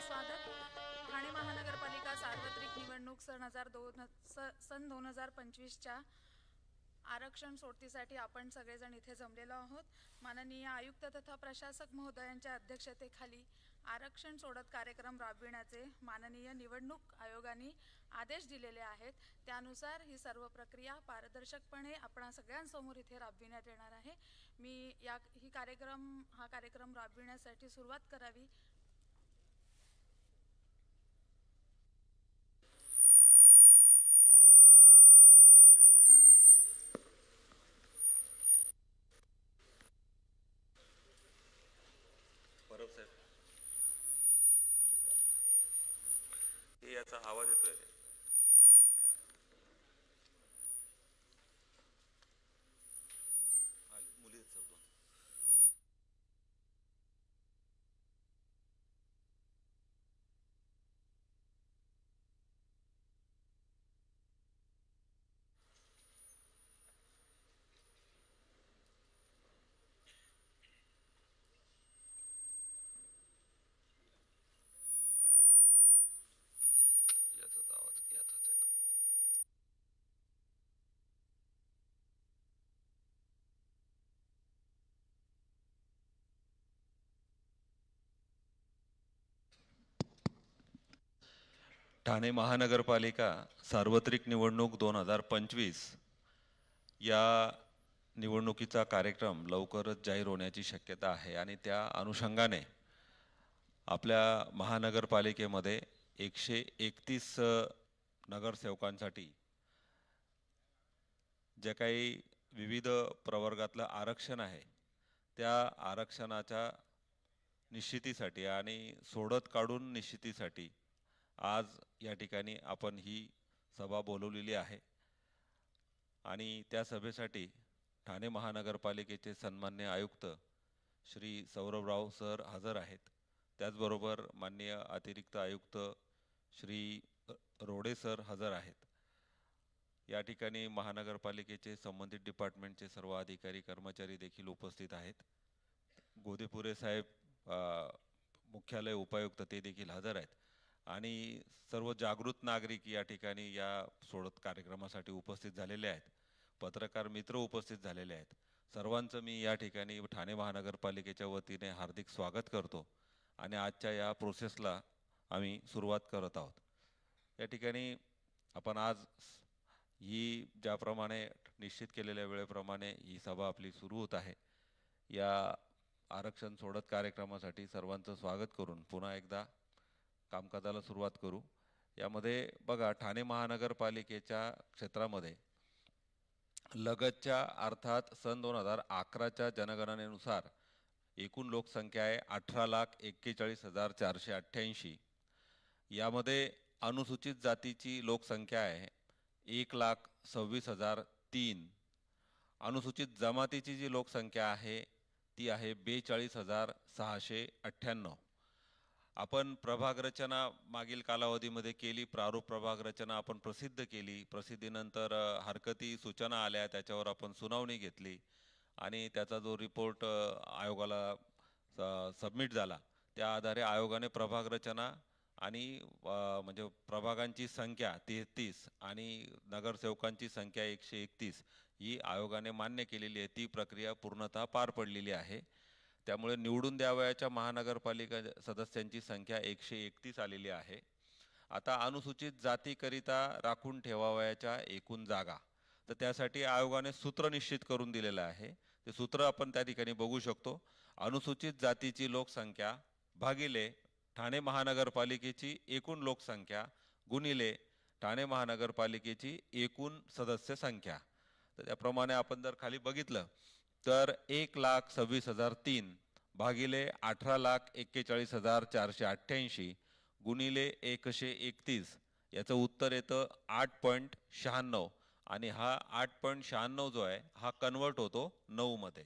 स्वागत. ठाणे महानगरपालिका सार्वत्रिक निवडणूक सन 2025च्या आरक्षण सोडतीसाठी आपण सगळेजण इथे जमलेलो आहोत. माननीय आयुक्त तथा प्रशासक महोदयांच्या अध्यक्षतेखाली आरक्षण सोडत कार्यक्रम राबविण्याचे माननीय निवडणूक आयोगाने आदेश दिलेले आहेत. त्यानुसार ही सर्व प्रक्रिया पारदर्शकपणे आपणा सगळ्यांसमोर इथे राबविण्यात येणार आहे. मी हा कार्यक्रम राबविण्यासाठी सुरुवात करावी. परब साहेब, हे याचा आवाज येतोय. मुली आहेत सर दोन. याचाच आवाज याचाच येतो. ठाणे महानगरपालिका सार्वत्रिक निवडणूक 2025 या निवडणुकीचा कार्यक्रम लवकरच जाहीर होण्याची शक्यता आहे आणि त्या अनुषंगाने आपल्या महानगरपालिकेमध्ये 131 नगरसेवकांसाठी जे काही विविध प्रवर्गातलं आरक्षण आहे त्या आरक्षणाच्या निश्चितीसाठी आणि सोडत काढून निश्चितीसाठी आज या ठिकाणी आपण ही सभा बोलवलेली आहे. आणि त्या सभेसाठी ठाणे महानगरपालिकेचे सन्माननीय आयुक्त श्री सौरभराव सर हजर आहेत. त्याचबरोबर माननीय अतिरिक्त आयुक्त श्री रोडे सर हजर आहेत. या ठिकाणी महानगरपालिकेचे संबंधित डिपार्टमेंटचे सर्व अधिकारी कर्मचारी देखील उपस्थित आहेत. गोदेपुरे साहेब मुख्यालय उपायुक्त ते देखील हजर आहेत आणि सर्व जागृत नागरिक या ठिकाणी या सोडत कार्यक्रमासाठी उपस्थित झालेले आहेत. पत्रकार मित्र उपस्थित झालेले आहेत. सर्वांचं मी या ठिकाणी ठाणे महानगरपालिकेच्या वतीने हार्दिक स्वागत करतो आणि आजच्या या प्रोसेसला आम्ही सुरुवात करत आहोत. या ठिकाणी आपण आज ही ज्याप्रमाणे निश्चित केलेल्या वेळेप्रमाणे ही सभा आपली सुरू होत आहे. या आरक्षण सोडत कार्यक्रमासाठी सर्वांचं स्वागत करून पुन्हा एकदा कामकाजाला सुरुवात करू. यामध्ये बघा, ठाणे महानगरपालिकेच्या क्षेत्रामध्ये लगतच्या अर्थात सन 2011च्या जनगणनेनुसार एकूण लोकसंख्या आहे 18,41,488. यामध्ये अनुसूचित जातीची लोकसंख्या आहे 1,26,003. अनुसूचित जमातीची जी लोकसंख्या आहे ती आहे 42,698. आपण प्रभाग रचना मागील कालावधीमध्ये केली. प्रारूप प्रभाग रचना आपण प्रसिद्ध केली. प्रसिद्धीनंतर हरकती सूचना आल्या, त्याच्यावर आपण सुनावणी घेतली आणि त्याचा जो रिपोर्ट आयोगाला सबमिट झाला त्या आधारे आयोगाने प्रभाग रचना आणि म्हणजे प्रभागांची संख्या 33 आणि नगरसेवकांची संख्या 131 ही आयोगाने मान्य केलेली आहे. ती प्रक्रिया पूर्णतः पार पडलेली आहे. त्यामुळे निवडून द्यावयाच्या महानगरपालिका सदस्यांची संख्या 131 आलेली आहे. आता अनुसूचित जातीकरिता राखून ठेवावयाच्या एकूण जागा, तर त्यासाठी आयोगाने सूत्र निश्चित करून दिलेलं आहे. ते सूत्र आपण त्या ठिकाणी बघू शकतो. अनुसूचित जातीची लोकसंख्या भागिले ठाणे महानगरपालिकेची एकूण लोकसंख्या गुणिले ठाणे महानगरपालिकेची एकूण सदस्य संख्या. तर त्याप्रमाणे आपण जर खाली बघितलं तर 1,26,003 भागिले 18,41,488 गुणिले 131 याचं उत्तर येतं 8.96 आणि हा 8.96 जो आहे हा कन्वर्ट होतो 9 मध्ये.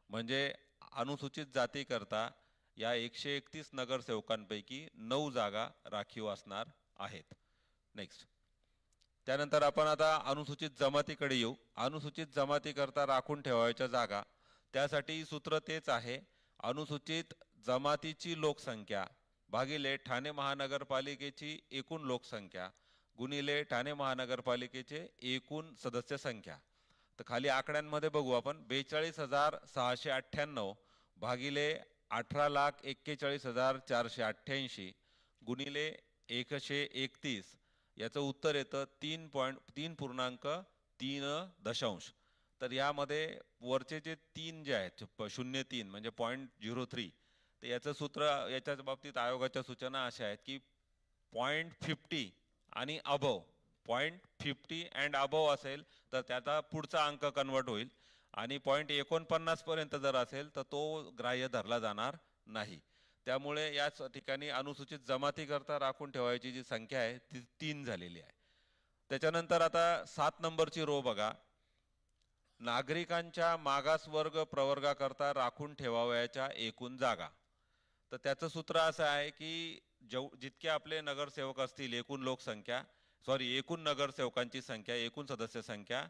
म्हणजे अनुसूचित जातीकरता या 131 नगरसेवकांपैकी 9 जागा राखीव असणार आहेत. नेक्स्ट. त्यानंतर आपण आता अनुसूचित जमातीकडे येऊ. अनुसूचित जमातीकरता राखून ठेवायच्या जागा, त्यासाठी सूत्र तेच आहे. अनुसूचित जमातीची लोकसंख्या भागिले ठाणे महानगरपालिकेची एकूण लोकसंख्या गुणिले ठाणे महानगरपालिकेचे एकूण सदस्य संख्या. तर खाली आकड्यांमध्ये बघू आपण 42,698 भागिले 18,41,488 गुणिले 131 याचं उत्तर येतं 3.3 तर यामध्ये वरचे जे 3 जे आहेत 03 म्हणजे 0.03 तर याचं सूत्र याच्या बाबतीत आयोगाच्या सूचना अशा आहेत की 0.50 आणि अबव 0.50 अँड अबव असेल तर त्याचा पुढचा अंक कन्वर्ट होईल आणि 0.49 पर्यंत जर असेल तर तो ग्राह्य धरला जाणार नाही. त्यामुळे याच ठिकाणी अनुसूचित जमाती करता राखून ठेवायची जी संख्या आहे ती 3 झालेली आहे. त्याच्यानंतर आता 7 नंबरची रो बघा. नागरिकांच्या मागासवर्ग प्रवर्गाकरता राखून ठेवावयाच्या एकूण जागा. तर त्याचं सूत्र असं आहे की जितके आपले नगरसेवक असतील एकूण एकूण नगरसेवकांची संख्या एकूण सदस्य संख्या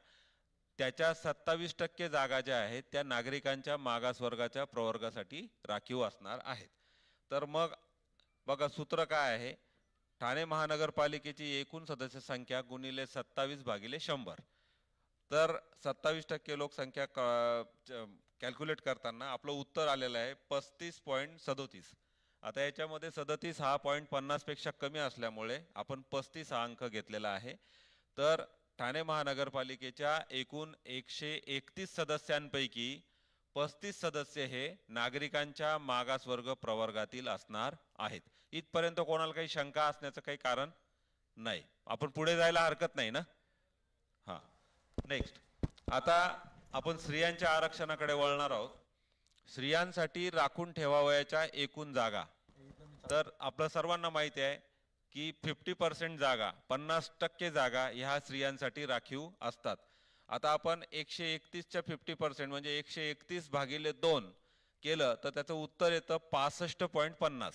त्याच्या 27% जागा ज्या आहेत त्या नागरिकांच्या मागासवर्गाच्या प्रवर्गासाठी राखीव असणार आहेत. तर मग बघा सूत्र काय आहे. ठाणे महानगरपालिकेची एकूण सदस्य संख्या गुणिले 27/100. तर 27% लोकसंख्या कॅल्क्युलेट करताना आपलं उत्तर आलेलं आहे 35.37. आता याच्यामध्ये 37 हा 0.50 पेक्षा कमी असल्यामुळे आपण 35 हा अंक घेतलेला आहे. तर ठाणे महानगरपालिकेच्या एकूण 131 सदस्यांपैकी 35 सदस्य हे नागरिकांच्या मागासवर्ग प्रवर्गातील असणार आहेत. इथपर्यंत कोणाला काही शंका असण्याचं काही कारण नाही. आपण पुढे जायला हरकत नाही ना. हा, नेक्स्ट. आता आपण स्त्रियांच्या आरक्षणाकडे वळणार आहोत. स्त्रियांसाठी राखून ठेवावयाच्या एकूण जागा. तर आपल्या सर्वांना माहिती आहे की 50% जागा 50% जागा ह्या स्त्रियांसाठी राखीव असतात. आता आपण 131च्या 50% म्हणजे 131/2 केलं तर त्याचं उत्तर येतं 65.50.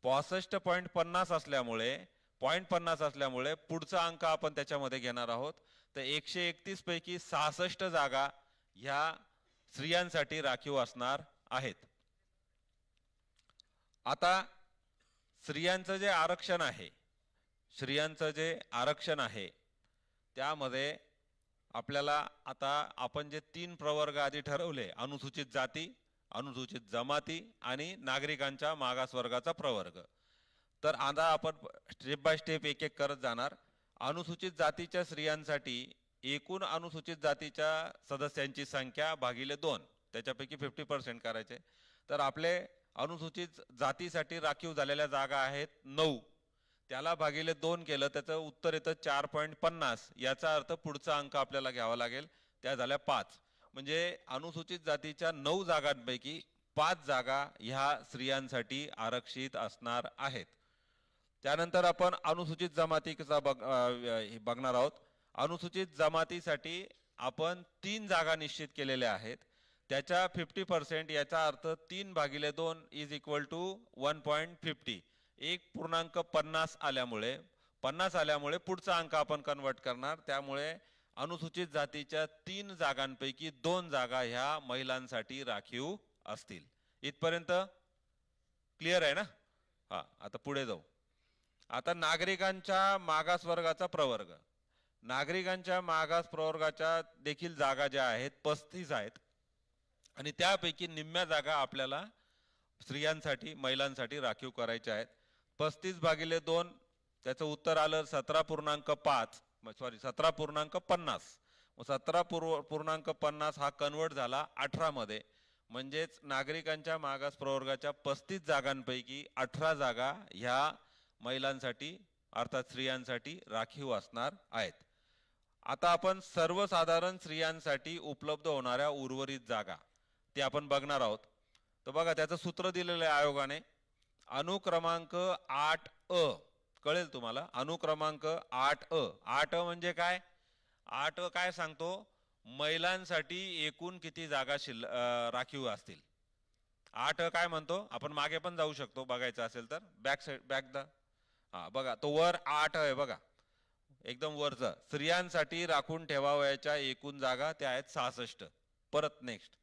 65.50 असल्यामुळे 0.50 असल्यामुळे पुढचा अंक आपण त्याच्यामध्ये घेणार आहोत. तर 131 पैकी 66 जागा ह्या स्त्रियांसाठी राखीव असणार आहेत. आता स्त्रियांचं जे आरक्षण आहे त्यामध्ये आपल्याला आता आपण जे 3 प्रवर्ग आधी ठरवले अनुसूचित जाती, अनुसूचित जमाती आणि नागरिकांच्या मागासवर्गाचा प्रवर्ग. तर आता आपण स्टेप बाय स्टेप एक एक करत जाणार. अनुसूचित जातीच्या स्त्रियांसाठी एकूण अनुसूचित जातीच्या सदस्यांची संख्या भागिले 2 त्याच्यापैकी 50% करायचे. तर आपले अनुसूचित जातीसाठी राखीव झालेल्या जागा आहेत 9. त्याला भागिले 2 केलं त्याचं उत्तर येतं 4.50. याचा अर्थ पुढचा अंक आपल्याला घ्यावा लागेल. त्या झाल्या 5. म्हणजे अनुसूचित जातीच्या 9 जागांपैकी 5 जागा ह्या स्त्रियांसाठी आरक्षित असणार आहेत. त्यानंतर आपण अनुसूचित जमातीचा बघणार आहोत. अनुसूचित जमातीसाठी आपण 3 जागा निश्चित केलेल्या आहेत. त्याच्या 50% याचा अर्थ 3/2 इज इक्वल टू 1.50. 1.50 आल्यामुळे पुढचा अंक आपण कन्वर्ट करणार. त्यामुळे अनुसूचित जातीच्या 3 जागांपैकी 2 जागा ह्या महिलांसाठी राखीव असतील. इथपर्यंत क्लिअर आहे ना. हा, आता पुढे जाऊ. आता नागरिकांच्या मागासवर्गाचा प्रवर्ग. नागरिकांच्या मागास प्रवर्गाच्या देखील जागा ज्या आहेत 35 आहेत आणि त्यापैकी निम्म्या जागा आपल्याला स्त्रियांसाठी महिलांसाठी राखीव करायच्या आहेत. 35/2 त्याचं उत्तर आलं 17.5 17.50. 17.50 हा कन्वर्ट झाला 18 मध्ये. म्हणजेच नागरिकांच्या मागास प्रवर्गाच्या 35 जागांपैकी 18 जागा ह्या महिलांसाठी अर्थात स्त्रियांसाठी राखीव असणार आहेत. आता आपण सर्वसाधारण स्त्रियांसाठी उपलब्ध होणाऱ्या उर्वरित जागा ते आपण बघणार आहोत. तर बघा त्याचं सूत्र दिलेलं आहे आयोगाने. अनुक्रमांक 8अ कळेल तुम्हाला. अनुक्रमांक 8अ. 8अ म्हणजे काय? 8अ काय सांगतो? महिलांसाठी एकूण किती जागा राखीव असतील. 8अ काय म्हणतो? आपण मागे पण जाऊ शकतो बघायचं असेल तर. हा बघा तो वर 8 आहे बघा एकदम वरचा. स्त्रियांसाठी राखून ठेवावयाच्या एकूण जागा त्या आहेत 66. परत नेक्स्ट.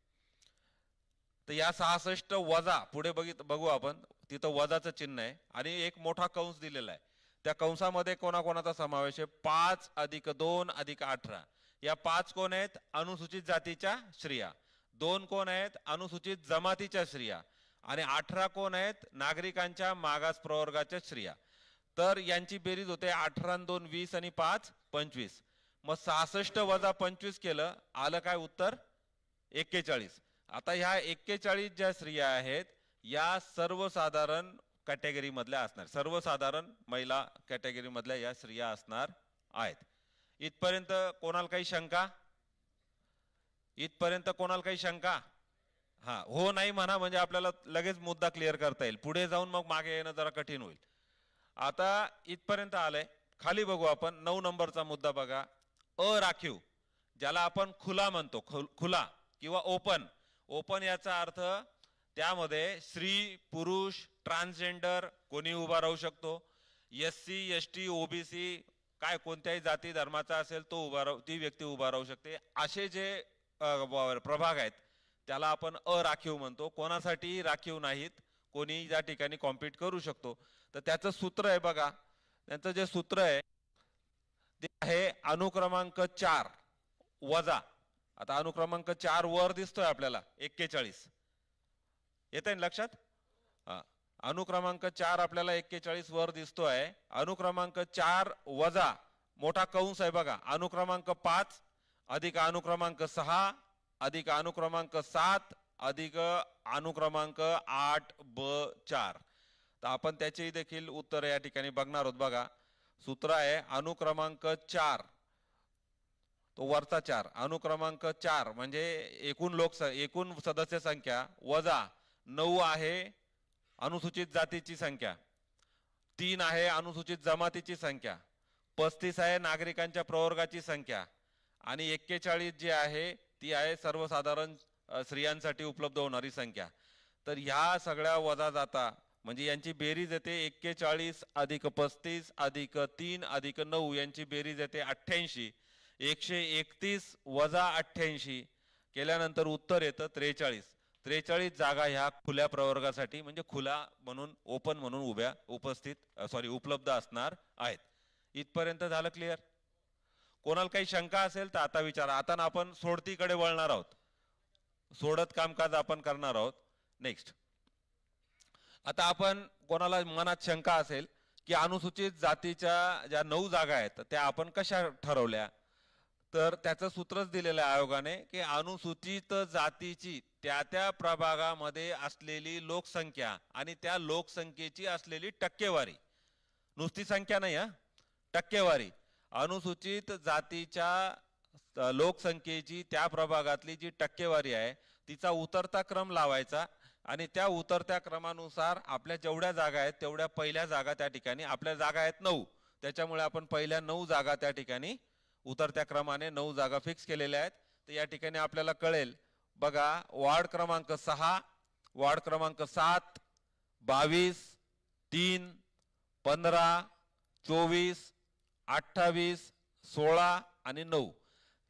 तर या 66 वजा पुढे बघू आपण तिथं वजाचं चिन्ह आहे आणि एक मोठा कंस दिलेला आहे. त्या कंसामध्ये कोणाकोणाचा समावेश आहे? 5 + 2 + 18. या 5 कोण आहेत? अनुसूचित जातीच्या स्त्रिया. 2 कोण आहेत? अनुसूचित जमातीच्या स्त्रिया. आणि 18 कोण आहेत? नागरिकांच्या मागास प्रवर्गाच्या स्त्रिया. तर यांची बेरीज होते 18 आणि 2 20 आणि 5 25. मग 66 वजा 25 केलं, आलं काय उत्तर? 41. आता ह्या 41 ज्या स्त्रिया आहेत या सर्वसाधारण कॅटेगरी मधल्या असणार, सर्वसाधारण महिला कॅटेगरी मधल्या या स्त्रिया असणार आहेत. इथपर्यंत कोणाला काही शंका? इथपर्यंत कोणाला काही शंका? हा, हो नाही म्हणा, म्हणजे आपल्याला लगेच मुद्दा क्लिअर करता येईल. पुढे जाऊन मग मागे येणं जरा कठीण होईल. आता इथपर्यंत आलंय. खाली बघू आपण 9 नंबरचा मुद्दा बघा. अराखीव, ज्याला आपण खुला म्हणतो, खुला किंवा ओपन. ओपन याचा अर्थ त्यामध्ये स्त्री, पुरुष, ट्रान्सजेंडर कोणी उभा राहू शकतो. SC ST OBC काय कोणत्याही जाती धर्माचा असेल तो ती व्यक्ती उभा राहू शकते. असे जे प्रभाग आहेत त्याला आपण अराखीव म्हणतो. कोणासाठी राखीव नाहीत, कोणी या ठिकाणी कॉम्पीट करू शकतो. तर त्याचं सूत्र आहे बघा. त्यांचं जे सूत्र आहे ते आहे अनुक्रमांक 4 वजा. आता अनुक्रमांक 4 वर दिसतोय आपल्याला 41. येत आहे लक्षात? अनुक्रमांक 4 आपल्याला 41 वर दिसतोय. अनुक्रमांक 4 वजा मोठा कंस आहे बघा, अनुक्रमांक 5 अधिक अनुक्रमांक 6 अधिक अनुक्रमांक 7 अधिक अनुक्रमांक 8B4. तर आपण त्याचे देखील उत्तर या ठिकाणी बघणार आहोत. बघा सूत्र आहे अनुक्रमांक 4 तो वरचा 4, अनुक्रमांक 4 म्हणजे एकूण सदस्य संख्या वजा 9 आहे अनुसूचित जातीची संख्या, 3 आहे अनुसूचित जमातीची संख्या, 35 आहे नागरिकांच्या प्रवर्गाची संख्या आणि 41 जी आहे ती आहे सर्वसाधारण स्त्रियांसाठी उपलब्ध होणारी संख्या. तर ह्या सगळ्या वजा जाता म्हणजे यांची बेरीज येते 41 अधिक 35 अधिक 3 अधिक 9 यांची बेरीज येते 88. 131 वजा 88 केल्यानंतर उत्तर येतं 43. 43 जागा ह्या खुल्या प्रवर्गासाठी म्हणजे खुला म्हणून ओपन म्हणून उपलब्ध असणार आहेत. इथपर्यंत झालं क्लिअर? कोणाला काही शंका असेल तर आता विचारा. आता आपण सोडतीकडे वळणार आहोत, सोडत कामकाज आपण करणार आहोत. नेक्स्ट, आता आपण कोणाला मनात शंका असेल की अनुसूचित जातीच्या ज्या 9 जागा आहेत त्या आपण कशा ठरवल्या, तर त्याचं सूत्रच दिलेलं आहे आयोगाने की अनुसूचित जातीची त्या प्रभागामध्ये असलेली लोकसंख्या आणि त्या लोकसंख्येची असलेली टक्केवारी, नुसती संख्या नाही टक्केवारी. अनुसूचित जातीच्या लोकसंख्येची त्या प्रभागातली जी टक्केवारी आहे तिचा उतरता क्रम लावायचा आणि त्या उतरत्या क्रमानुसार आपल्या जेवढ्या जागा आहेत तेवढ्या पहिल्या जागा त्या ठिकाणी, आपल्या जागा आहेत 9 त्याच्यामुळे आपण पहिल्या 9 जागा त्या ठिकाणी उतरत्या क्रमाने 9 जागा फिक्स केलेल्या आहेत. तर या ठिकाणी आपल्याला कळेल बघा, वार्ड क्रमांक 6, वार्ड क्रमांक 7, 22, 3, 15, 24, 28, 16 आणि 9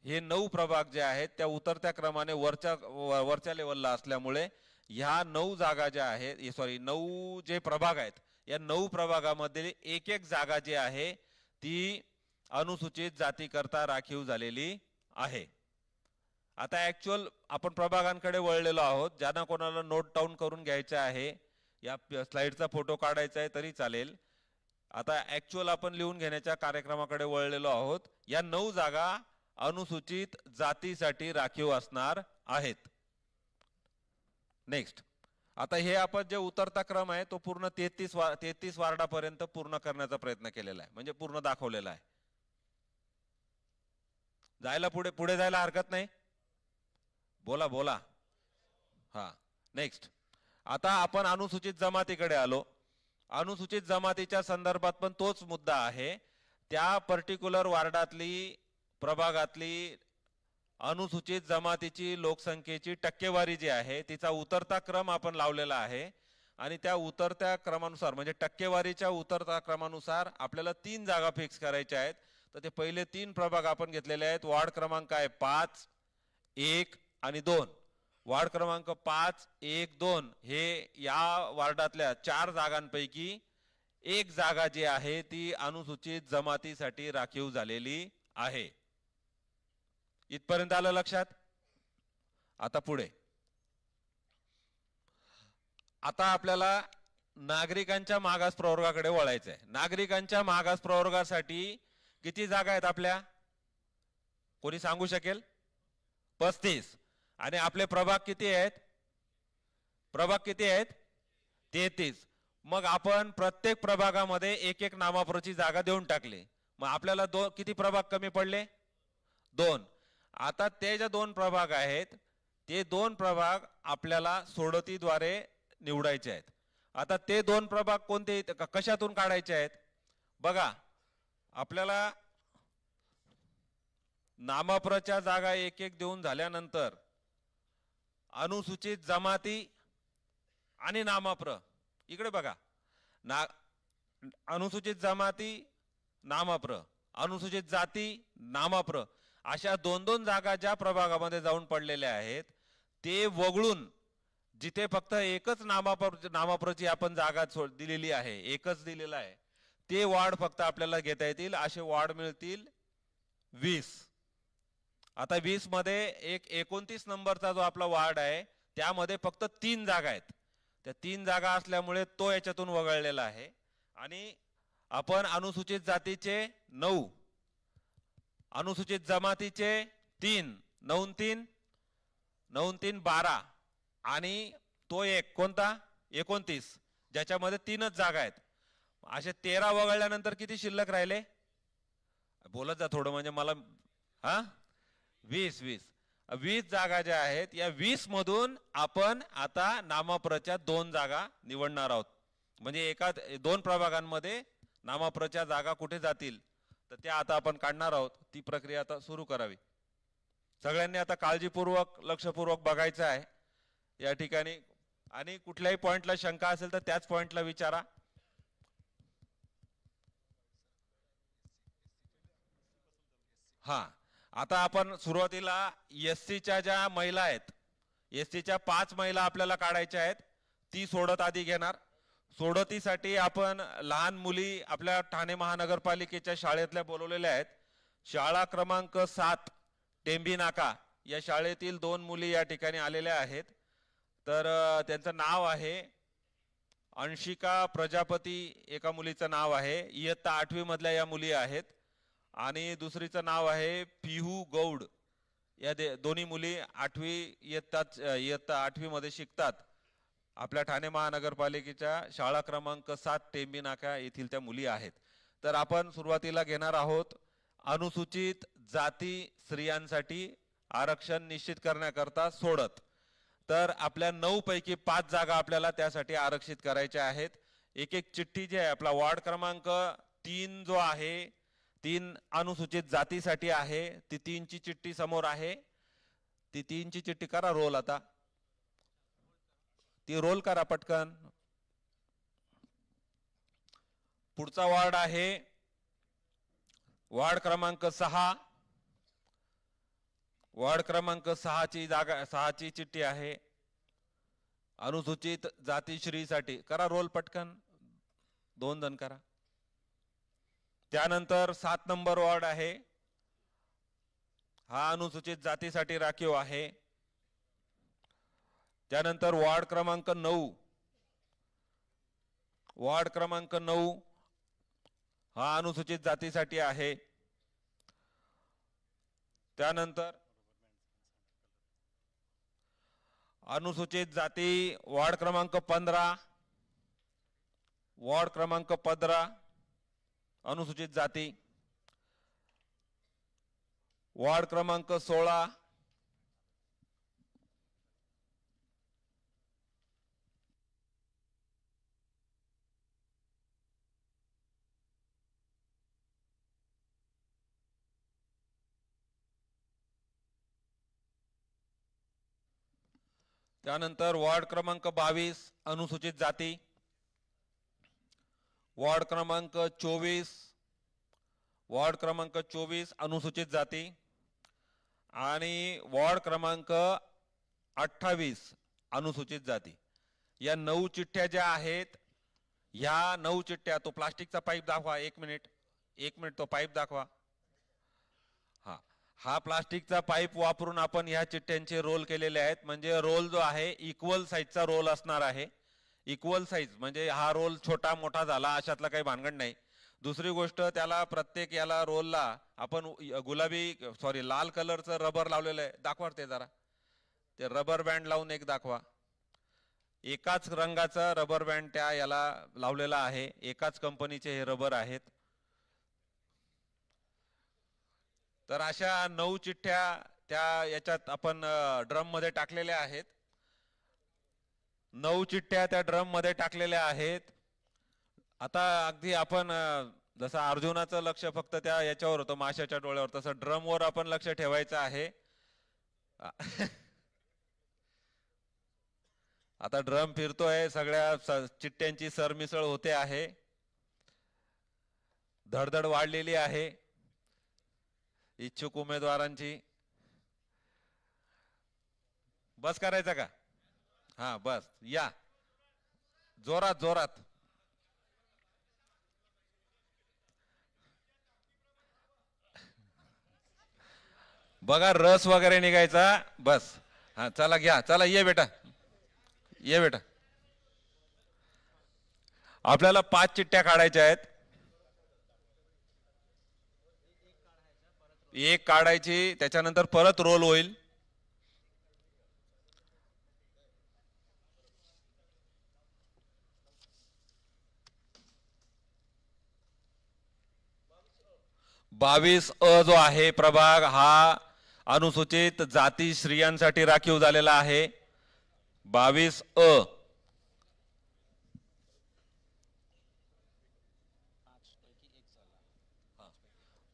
हे 9 प्रभाग जे आहेत त्या उतरत्या क्रमाने वरच्या लेवलला असल्यामुळे ह्या 9 जागा ज्या आहेत 9 जे प्रभाग आहेत या 9 प्रभागामध्ये एक जागा जी आहे ती अनुसूचित जाती करता राखीव झालेली आहे. आता ऍक्च्युअल आपण प्रभागांकडे वळलेलो आहोत. ज्यांना कोणाला नोट डाऊन करून घ्यायचं आहे या स्लाइडचा फोटो काढायचा आहे तरी चालेल. आता ऍक्च्युअल आपण लिहून घेण्याच्या कार्यक्रमाकडे वळलेलो आहोत. या 9 जागा अनुसूचित जातीसाठी राखीव असणार आहेत. नेक्स्ट, आता हे आपण जे उतरता क्रम आहे तो पूर्ण 33 वार्डापर्यंत पूर्ण करण्याचा प्रयत्न केलेला आहे, म्हणजे पूर्ण दाखवलेला आहे. जायला पुढे जायला हरकत नाही, बोला. हा, नेक्स्ट, आता आपण अनुसूचित जमातीकडे आलो. अनुसूचित जमातीच्या संदर्भात पण तोच मुद्दा आहे. त्या पर्टिक्युलर वार्डातली प्रभागातली अनुसूचित जमातीची लोकसंख्येची टक्केवारी जी आहे तिचा उतरता क्रम आपण लावलेला आहे आणि त्या उतरत्या क्रमानुसार म्हणजे टक्केवारीच्या उतरत्या क्रमानुसार आपल्याला 3 जागा फिक्स करायच्या आहेत. तर ते पहिले 3 प्रभाग आपण घेतलेले आहेत. वार्ड क्रमांक आहे 5, 1 आणि 2. वार्ड क्रमांक 5, 1, 2 हे या वार्डातल्या 4 जागांपैकी एक जागा जी आहे ती अनुसूचित जमातीसाठी राखीव झालेली आहे. इथपर्यंत आलं लक्षात? आता पुढे आता आपल्याला नागरिकांच्या मागास प्रवर्गाकडे वळायचं आहे. नागरिकांच्या मागास प्रवर्गासाठी किती जागा आहेत आपल्या? कोणी सांगू शकेल? 35. आणि आपले प्रभाग किती आहेत? प्रभाग किती आहेत? 33. मग आपण प्रत्येक प्रभागामध्ये एक एक नामाप्रची जागा देऊन टाकली. मग आपल्याला किती प्रभाग कमी पडले? 2. आता ते जे 2 प्रभाग आहेत ते 2 प्रभाग आपल्याला सोडतीद्वारे निवडायचे आहेत. आता ते 2 प्रभाग कोणते कशातून काढायचे आहेत? बघा, आपल्याला नामप्रच्या जागा एक एक देऊन झाल्यानंतर अनुसूचित जमाती आणि नामप्र, इकडे बघा, अनुसूचित जमाती नामप्र, अनुसूचित जाती नामप्र, अशा 2-2 जागा ज्या प्रभागामध्ये जाऊन पडलेल्या आहेत ते वगळून जिथे फक्त एकच नामप्रची आपण जागा दिलेली आहे, एकच दिलेला आहे, ते वार्ड फक्त आपल्याला घेता येतील. असे वार्ड मिळतील 20. आता 20 मध्ये एक 29 नंबरचा जो आपला वार्ड आहे त्यामध्ये फक्त 3 जागा आहेत. त्या 3 जागा असल्यामुळे तो याच्यातून वगळलेला आहे. आणि आपण अनुसूचित जातीचे 9, अनुसूचित जमातीचे 3, 9 3 12 आणि तो एक कोणता 29 ज्याच्यामध्ये 3च जागा आहेत. असे 13 वगळल्यानंतर किती शिल्लक राहिले? बोलत जा थोडं, म्हणजे मला 20 जागा ज्या आहेत या 20 मधून आपण आता नामप्रच्या 2 जागा निवडणार आहोत. म्हणजे 2 प्रभागांमध्ये नामप्रच्या जागा कुठे जातील तर त्या आता आपण काढणार आहोत. ती प्रक्रिया आता सुरू करावी. सगळ्यांनी आता काळजीपूर्वक लक्षपूर्वक बघायचं आहे या ठिकाणी. आणि कुठल्याही पॉइंटला शंका असेल तर त्याच पॉइंटला विचारा. आता आपण सुरुवातीला एससीच्या ज्या महिला आहेत, एससीच्या 5 महिला आपल्याला काढायच्या आहेत, ती सोडत आधी घेणार. सोडतीसाठी आपण लहान मुली आपल्या ठाणे महानगरपालिकेच्या शाळेतल्या बोलवलेल्या आहेत. शाळा क्रमांक 7 टेंबी नाका या शाळेतील 2 मुली या ठिकाणी आलेल्या आहेत. तर त्यांचं नाव आहे अंशिका प्रजापती, एका मुलीचं नाव आहे, इयत्ता 8वी मधल्या या मुली आहेत. आणि दुसरीचं नाव आहे पिहू गौड. या दोन्ही मुली इयत्ता 8वी मध्ये शिकतात. आपल्या ठाणे महानगरपालिकेच्या शाळा क्रमांक 7 टेंबी नाका येथील त्या मुली आहेत. तर आपण सुरुवातीला घेणार आहोत अनुसूचित जाती स्त्रियांसाठी आरक्षण निश्चित करण्याकरता सोडत. तर आपल्या 9 पैकी 5 जागा आपल्याला त्यासाठी आरक्षित करायच्या आहेत. एक एक चिठ्ठी जी आहे, आपला वार्ड क्रमांक 3 जो आहे 3 अनुसूचित जातीसाठी आहे, ती 3ची चिठ्ठी समोर आहे. ती 3ची चिठ्ठी करा रोल. आता ती रोल करा पटकन. पुढचा वार्ड आहे वार्ड क्रमांक 6. वार्ड क्रमांक 6ची जागा 6ची चिठ्ठी आहे अनुसूचित जाती श्रीसाठी. करा रोल पटकन, 2 जण करा. त्यानंतर 7 नंबर वार्ड आहे, हा अनुसूचित जातीसाठी राखीव आहे. त्यानंतर वार्ड क्रमांक 9, वार्ड क्रमांक 9 हा अनुसूचित जातीसाठी आहे. त्यानंतर अनुसूचित जाती वार्ड क्रमांक 15, वार्ड क्रमांक 15 अनुसूचित जाती. वार्ड क्रमांक 16, त्यानंतर वार्ड क्रमांक 22 अनुसूचित जाती. वार्ड क्रमांक 24, वार्ड क्रमांक 24 अनुसूचित जाती. आणि वार्ड क्रमांक 28 अनुसूचित जाती. या 9 चिठ्ठ्या ज्या आहेत, ह्या 9 चिठ्ठ्या, तो प्लास्टिकचा पाईप दाखवा. एक मिनिट तो पाईप दाखवा. हा प्लास्टिकचा पाईप वापरून आपण ह्या चिठ्ठ्यांचे रोल केलेले आहेत. म्हणजे रोल जो आहे इक्वल साईजचा रोल असणार आहे. इक्वल साईज म्हणजे हा रोल छोटा मोठा झाला अशातला काही भानगड नाही. दुसरी गोष्ट, त्याला प्रत्येक याला रोलला आपण लाल कलरचं रबर लावलेलं आहे. दाखवा ते जरा, ते रबर बँड लावून एक दाखवा. एकाच रंगाचा रबर बँड त्या याला लावलेला आहे. एकाच कंपनीचे हे रबर आहेत. तर अशा 9 चिठ्ठ्या त्या याच्यात आपण ड्रम मध्ये टाकलेल्या आहेत. 9 चिठ्ठ्या त्या ड्रम मध्ये टाकलेल्या आहेत. आता अगदी आपण जसं अर्जुनाचं लक्ष फक्त त्या याच्यावर होतं, माशाच्या डोळ्यावर, तसं ड्रमवर आपण लक्ष ठेवायचं आहे. आता ड्रम फिरतोय, सगळ्या चिठ्ठ्यांची सरमिसळ होते आहे. धडधड वाढलेली आहे इच्छुक उमेदवारांची. बस करायचा का? हा बस, या जोरात जोरात. बघा रस वगैरे निघायचा. बस हा, चला घ्या, चला ये बेटा, ये बेटा. आपल्याला 5 चिठ्ठ्या काढायच्या आहेत. एक काढायची, त्याच्यानंतर परत रोल होईल. बावीस अ जो आहे प्रभाग, हा अनुसूचित जाती स्त्रियांसाठी राखीव झालेला आहे. 22 अ.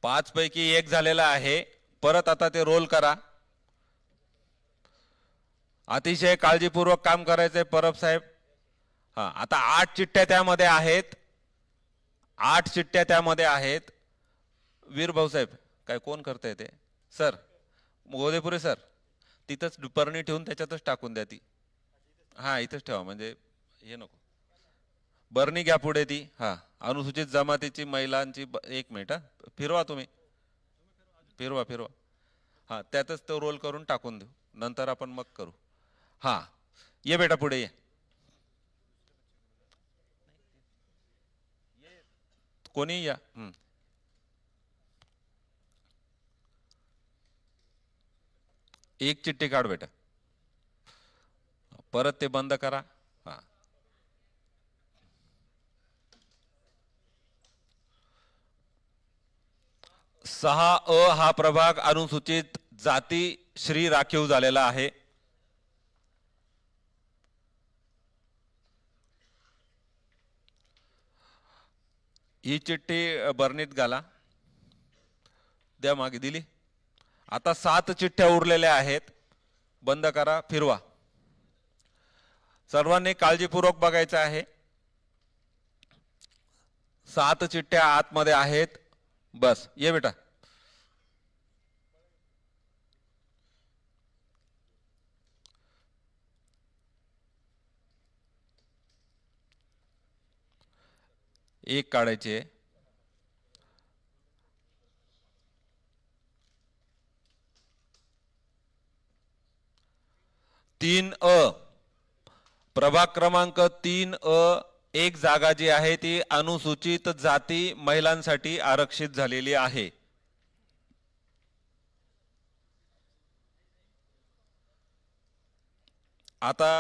5 पैकी 1 झालेला आहे. परत आता ते रोल करा. अतिशय काळजीपूर्वक काम करायचंय परब साहेब. हा, आता 8 चिठ्ठ्या त्यामध्ये आहेत. 8 चिठ्ठ्या त्यामध्ये आहेत. वीर भाऊसाहेब, काय कोण करताय ते? सर गोदेपुरे सर, तिथंच परणी ठेवून त्याच्यातच टाकून द्या ती. हा, इथंच ठेवा, म्हणजे हे नको. बरणी घ्या पुढे ती. हा, अनुसूचित जमातीची महिलांची. 1 मिनिट, फिरवा तुम्ही, फिरवा फिरवा. हा, त्यातच तो रोल करून टाकून देऊ, नंतर आपण मग करू. हा, ये बेटा पुढे ये. कोणी या. एक चिठ्ठी काढ बेटा. परत ते बंद करा. हा, 6 अ हा प्रभाग अनुसूचित जाती श्री राखीव झालेला आहे. ही चिठ्ठी बरणीत घाला, द्या. मागे दिली. आता 7 चिठ्ठ्या उरलेल्या आहेत. बंद करा, फिरवा. सर्वांनी काळजीपूर्वक बघायचं आहे. 7 चिठ्ठ्या आतमध्ये आहेत. बस, ये बेटा. एक काढायची आहे. 3 अ प्रभाग क्रमांक 3 अ, एक जागा जी आहे ती अनुसूचित जाती महिलांसाठी आरक्षित झालेली आहे. आता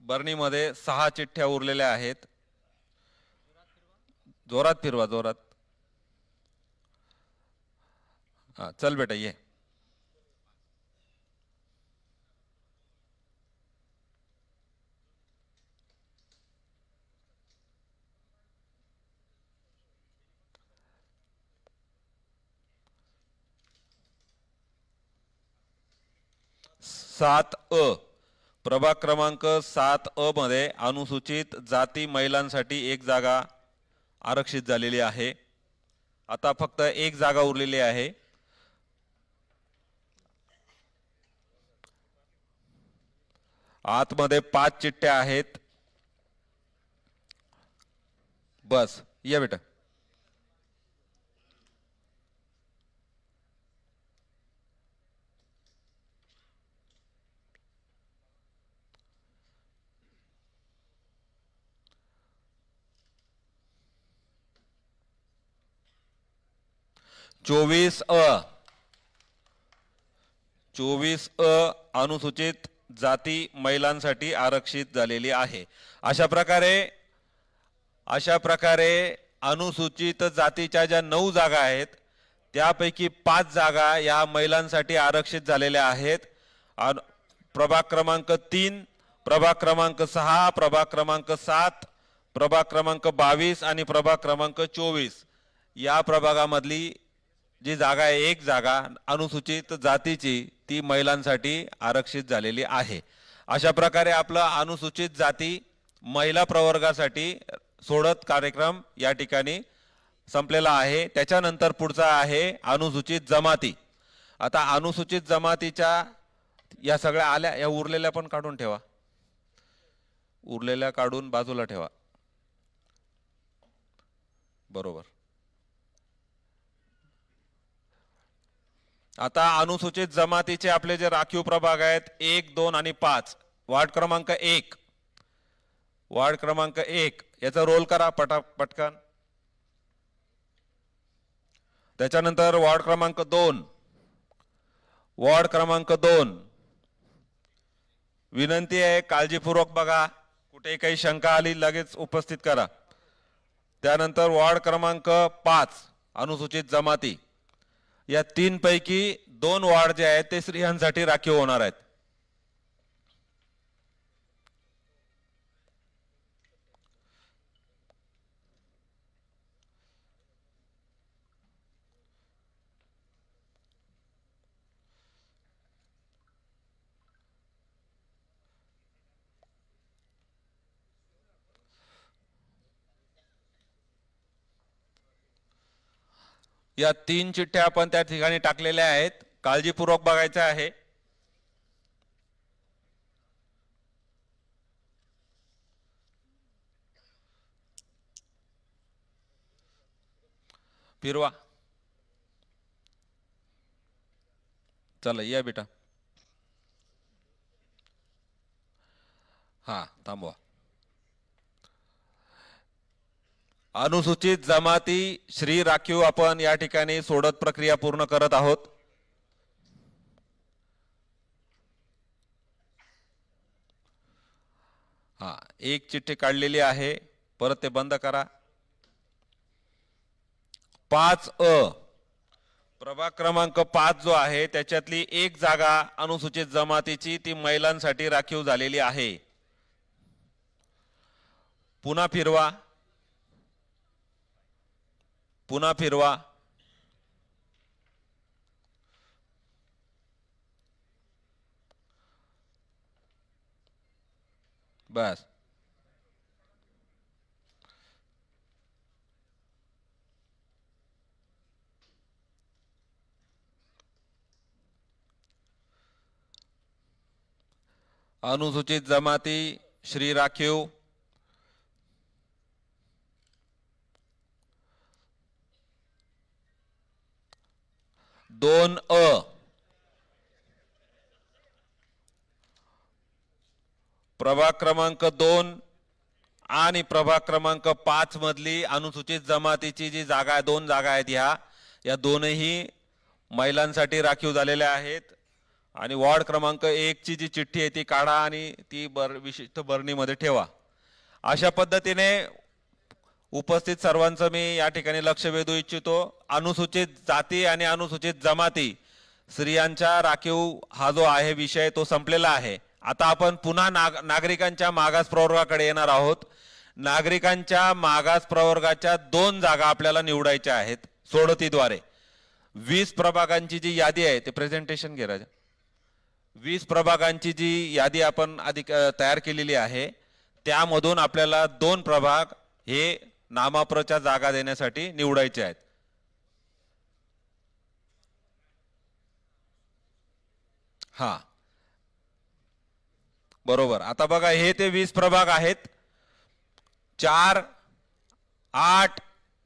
बरणीमध्ये 6 चिठ्ठ्या उरलेल्या आहेत. जोरात फिरवा, जोरात. हा, चल बेटा ये. सात अ प्रभाग क्रमांक 7 अ मध्ये अनुसूचित जाती महिलांसाठी एक जागा आरक्षित झालेली आहे. आता फक्त एक जागा उरलेली आहे. आतमध्ये 5 चिठ्ठ्या आहेत. बस या बेटा. चोवीस अ अनुसूचित जाती महिलांसाठी आरक्षित झालेली आहे. अशा प्रकारे अनुसूचित जातीच्या ज्या 9 जागा आहेत त्यापैकी 5 जागा या महिलांसाठी आरक्षित झालेल्या आहेत. प्रभाग क्रमांक 3, प्रभाग क्रमांक 6, प्रभाग क्रमांक 7, प्रभाग क्रमांक 22 आणि प्रभाग क्रमांक 24 या प्रभागामधली जी जागा आहे, एक जागा अनुसूचित जातीची, ती महिलांसाठी आरक्षित झालेली आहे. अशा प्रकारे आपला अनुसूचित जाती महिला प्रवर्गासाठी सोडत कार्यक्रम या ठिकाणी संपलेला आहे. त्याच्यानंतर पुढचा आहे अनुसूचित जमाती. आता अनुसूचित जमातीच्या या सगळ्या आल्या, या उरलेल्या पण काढून ठेवा, उरलेल्या काढून बाजूला ठेवा. बरोबर. आता अनुसूचित जमातीचे आपले जे राखीव प्रभाग आहेत 1, 2 आणि 5. वार्ड क्रमांक 1, वार्ड क्रमांक 1 याचा रोल करा पटकन. त्याच्यानंतर वार्ड क्रमांक 2, वार्ड क्रमांक 2. विनंती आहे काळजीपूर्वक बघा, कुठे काही शंका आली लगेच उपस्थित करा. त्यानंतर वार्ड क्रमांक 5 अनुसूचित जमाती. या 3 पैकी 2 वार्ड जे आहेत ते स्त्रियांसाठी राखीव होणार आहेत. या 3 चिठ्ठ्या आपण त्या ठिकाणी टाकलेल्या आहेत, काळजीपूर्वक बघायचं आहे. फिरवा. चला या बेटा. हा थांबवा. अनुसूचित जमाती श्री राखीव आपण या ठिकाणी सोडत प्रक्रिया पूर्ण करत आहोत. हा, एक चिठ्ठी काढलेली आहे, परत ते बंद करा. 5 प्रभाग क्रमांक 5 जो आहे त्याच्यातली एक जागा अनुसूचित जमातीची, ती महिलांसाठी राखीव झालेली आहे. पुन्हा फिरवा, पुन्हा फिरवा. बस. अनुसूचित जमाती श्री राखीव 2 प्रभाग क्रमांक 2 आणि प्रभाग क्रमांक 5 मधली अनुसूचित जमातीची जी जागा आहे, 2 जागा आहेत, या दोनही महिलांसाठी राखीव झालेल्या आहेत. आणि वॉर्ड क्रमांक 1 ची जी चिठ्ठी आहे ती काढा आणि ती विशिष्ट बरणीमध्ये ठेवा. अशा पद्धतीने उपस्थित सर्वांचं मी या ठिकाणी लक्ष वेधू इच्छितो. अनुसूचित जाती आणि अनुसूचित जमाती स्त्रियांच्या राखीव हा जो आहे विषय तो संपलेला आहे. आता आपण पुन्हा नागरिकांच्या मागास प्रवर्गाकडे येणार आहोत. नागरिकांच्या मागास प्रवर्गाच्या 2 जागा आपल्याला निवडायच्या आहेत सोडतीद्वारे. 20 प्रभागांची जी यादी आहे ते प्रेझेंटेशन घे राजा. 20 प्रभागांची जी यादी आपण आधी तयार केलेली आहे त्यामधून आपल्याला 2 प्रभाग हे नामाप्रच्या जागा देण्यासाठी निवडायचे आहेत. हा बरोबर. आता बघा हे ते 20 प्रभाग आहेत. 4, 8,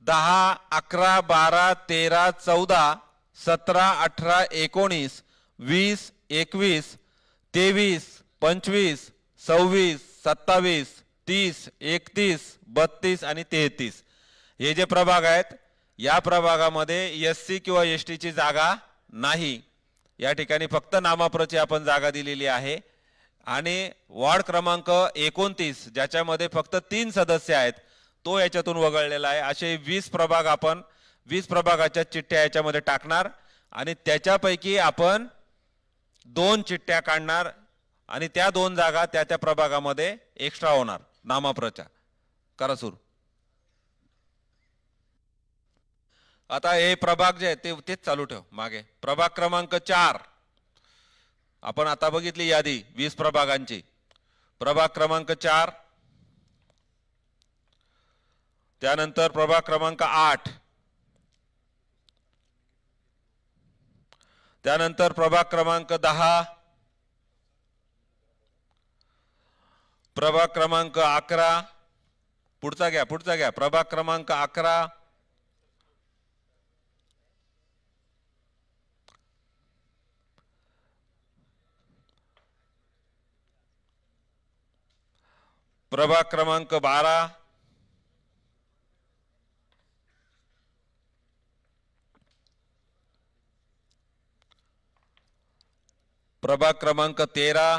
10, 11, 12, 13, 14, 17, 18, 19, 20, 21, 23, 25, 26, 27, 30, 31, 32 आणि 33 हे जे प्रभाग आहेत या प्रभागामध्ये एससी किंवा एसटी ची जागा नाही. या ठिकाणी फक्त नामाप्रची आपण जागा दिलेली आहे. आणि वॉर्ड क्रमांक 29 ज्याच्यामध्ये फक्त 3 सदस्य आहेत तो याच्यातून वगळलेला आहे. असे 20 प्रभाग आपण 20 प्रभागाच्या चिठ्ठ्या याच्यामध्ये टाकणार आणि त्याच्यापैकी आपण 2 चिठ्ठ्या काढणार आणि त्या 2 जागा त्या प्रभागामध्ये एक्स्ट्रा होणार नामाप्रच्या. करा सुरू. आता हे प्रभाग जे आहेत तेच चालू ठेव मागे. प्रभाग क्रमांक 4 आपण आता बघितली यादी 20 प्रभागांची. प्रभाग क्रमांक 4, त्यानंतर प्रभाग क्रमांक 8, त्यानंतर प्रभाग क्रमांक 10, प्रभाग क्रमांक 11, पुढचा घ्या प्रभाग क्रमांक 11, प्रभाग क्रमांक 12, प्रभाग क्रमांक 13,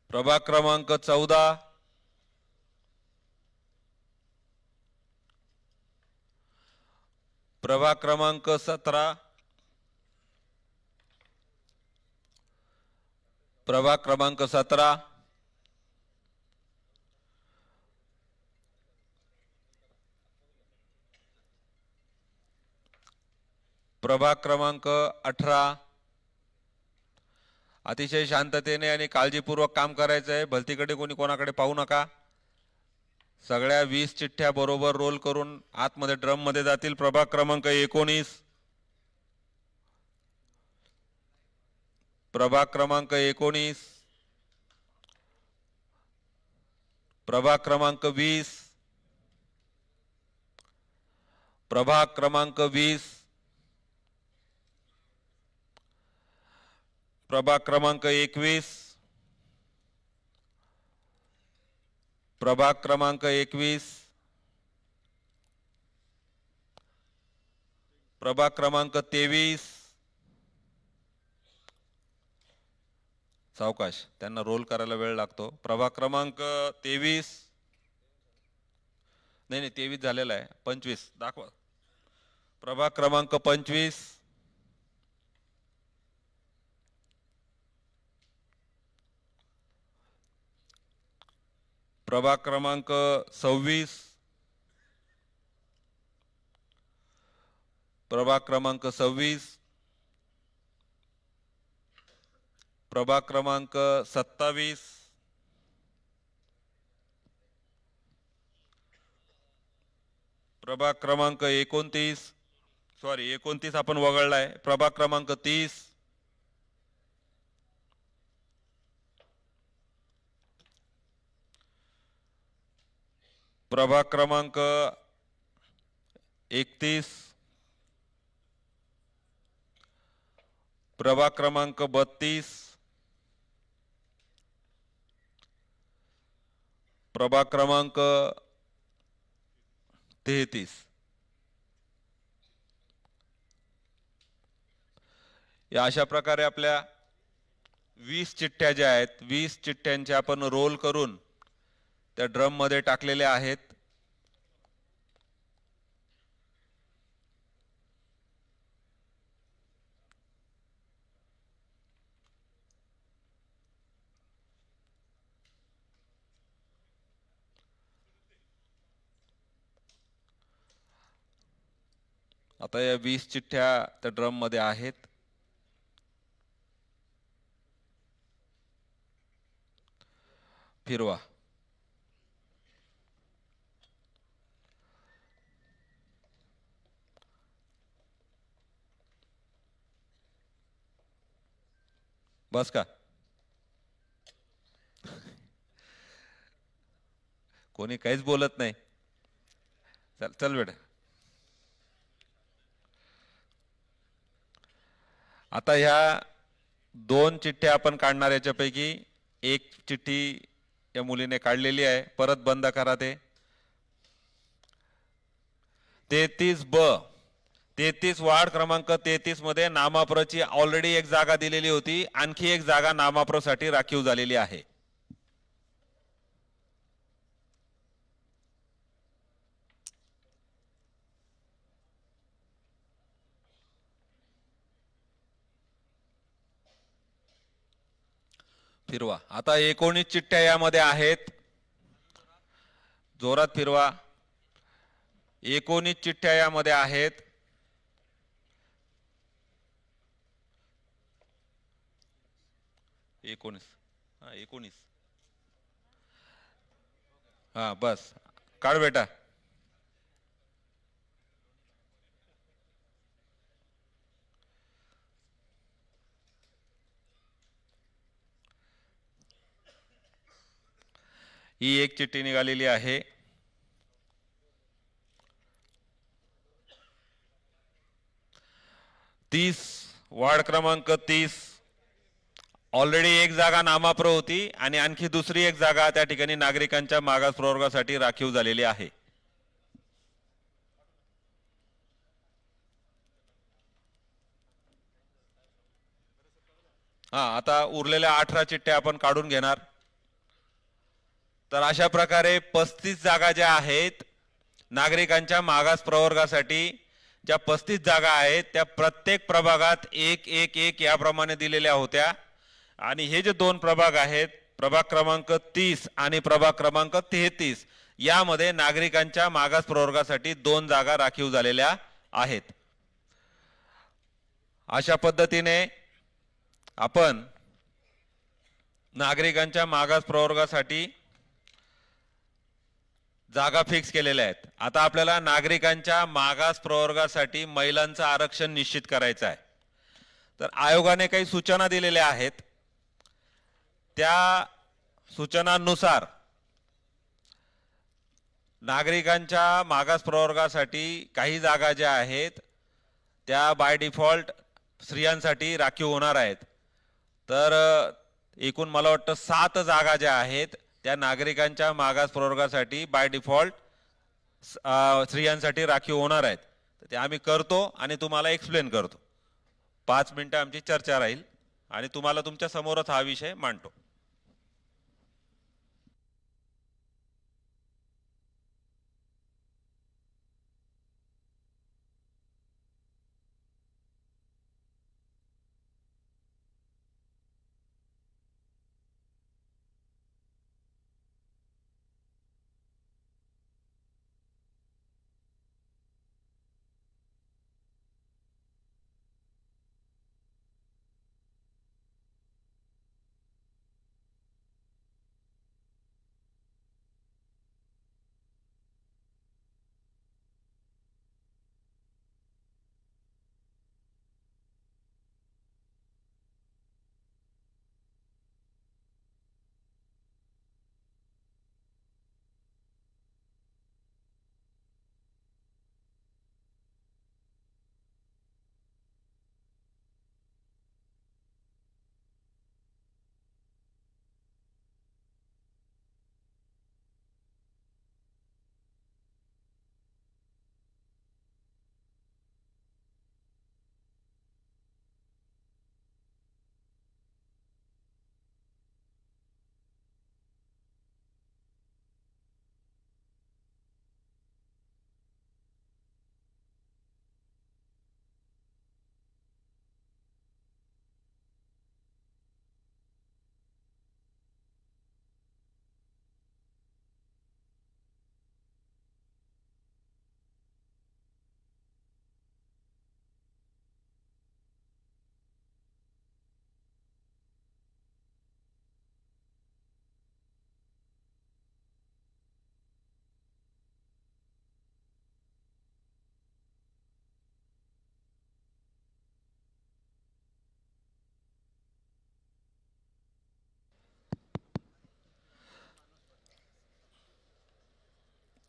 प्रभाग क्रमांक 14, प्रभाग क्रमांक 17, प्रभाग क्रमांक 17, प्रभाग क्रमांक 18. अतिशय शांततेने आणि काळजीपूर्वक काम करायचं आहे. भलतीकडे कोणी कोणाकडे पाहू नका. सगळ्या 20 चिठ्ठ्या बरोबर रोल करून आतमध्ये ड्रम मध्ये जातील. प्रभाग क्रमांक 19, प्रभाग क्रमांक 19, प्रभाग क्रमांक 20, प्रभाग क्रमांक 20, प्रभाग क्रमांक 21, प्रभाग क्रमांक 21, प्रभाग क्रमांक 23. सावकाश, त्यांना रोल करायला वेळ लागतो. प्रभाग क्रमांक 23, नाही 23 झालेला आहे. 25 दाखवा. प्रभाग क्रमांक 25, प्रभाग क्रमांक 26, प्रभाग क्रमांक 26, प्रभाग क्रमांक 27, प्रभाग क्रमांक 29 आपण वगळलाय. प्रभाग क्रमांक 30, प्रभाग क्रमांक 31, प्रभाग क्रमांक 32, प्रभाग क्रमांक 33. या अशा प्रकारे आपल्या 20 चिठ्ठ्या ज्या आहेत 20 चिठ्ठ्यांचे आपण रोल करून त्या ड्रम मध्ये टाकलेले आहेत. आता या 20 चिठ्ठ्या त्या ड्रम मध्ये आहेत. फिरवा. बस का? कोणी काहीच बोलत नाही. चल चल बेटा. आता ह्या 2 चिठ्ठ्या आपण काढणार, याच्यापैकी एक चिठ्ठी या मुलीने काढलेली आहे. परत बंद करा ते. 33 ब 33 वार्ड क्रमांक 33 मध्ये नामाप्रची ऑलरेडी एक जागा दिलेली होती, आणखी एक जागा नामाप्रसाठी राखीव झालेली आहे. फिरवा. आता 19 चिठ्ठ्या यामध्ये आहेत. जोरात फिरवा. 19 चिठ्ठ्या यामध्ये आहेत. एकोणीस. हा बस काढ बेटा. ही एक चिठ्ठी निघालेली आहे. वार्ड क्रमांक 30 ऑलरेडी एक जागा नामाप्र होती आणि आणखी दुसरी एक जागा त्या ठिकाणी नागरिकांच्या मागास प्रवर्गासाठी राखीव झालेली आहे. आता उरलेल्या 18 चिठ्ठ्या आपण काढून घेणार. तर अशा प्रकारे 35 जागा ज्या आहेत नागरिकांच्या मागास प्रवर्गासाठी, ज्या 35 जागा आहेत त्या प्रत्येक प्रभागात एक एक एक याप्रमाणे दिलेल्या होत्या. आणि हे जे 2 प्रभाग आहेत, प्रभाग क्रमांक 30 आणि प्रभाग क्रमांक 33, यामध्ये नागरिकांच्या मागास प्रवर्गासाठी 2 जागा राखीव झालेल्या आहेत. अशा पद्धतीने आपण नागरिकांच्या मागास प्रवर्गासाठी जागा फिक्स केलेल्या आहेत. आता आपल्याला नागरिकांच्या मागास प्रवर्गासाठी महिलांचं आरक्षण निश्चित करायचं आहे. तर आयोगाने काही सूचना दिलेल्या आहेत. त्या सूचनांनुसार नागरिकांच्या मागास प्रवर्गासाठी काही जागा ज्या आहेत त्या बाय डिफॉल्ट स्त्रियांसाठी राखीव होणार आहेत. तर एकूण मला वाटतं 7 जागा ज्या आहेत त्या नागरिकांच्या मागास प्रवर्गासाठी बाय डिफॉल्ट स्त्रियांसाठी राखीव होणार आहेत. ते आम्ही करतो आणि तुम्हाला एक्सप्लेन करतो. 5 मिनिटं आमची चर्चा राहील आणि तुम्हाला तुमच्या समोरच हा विषय मांडतो.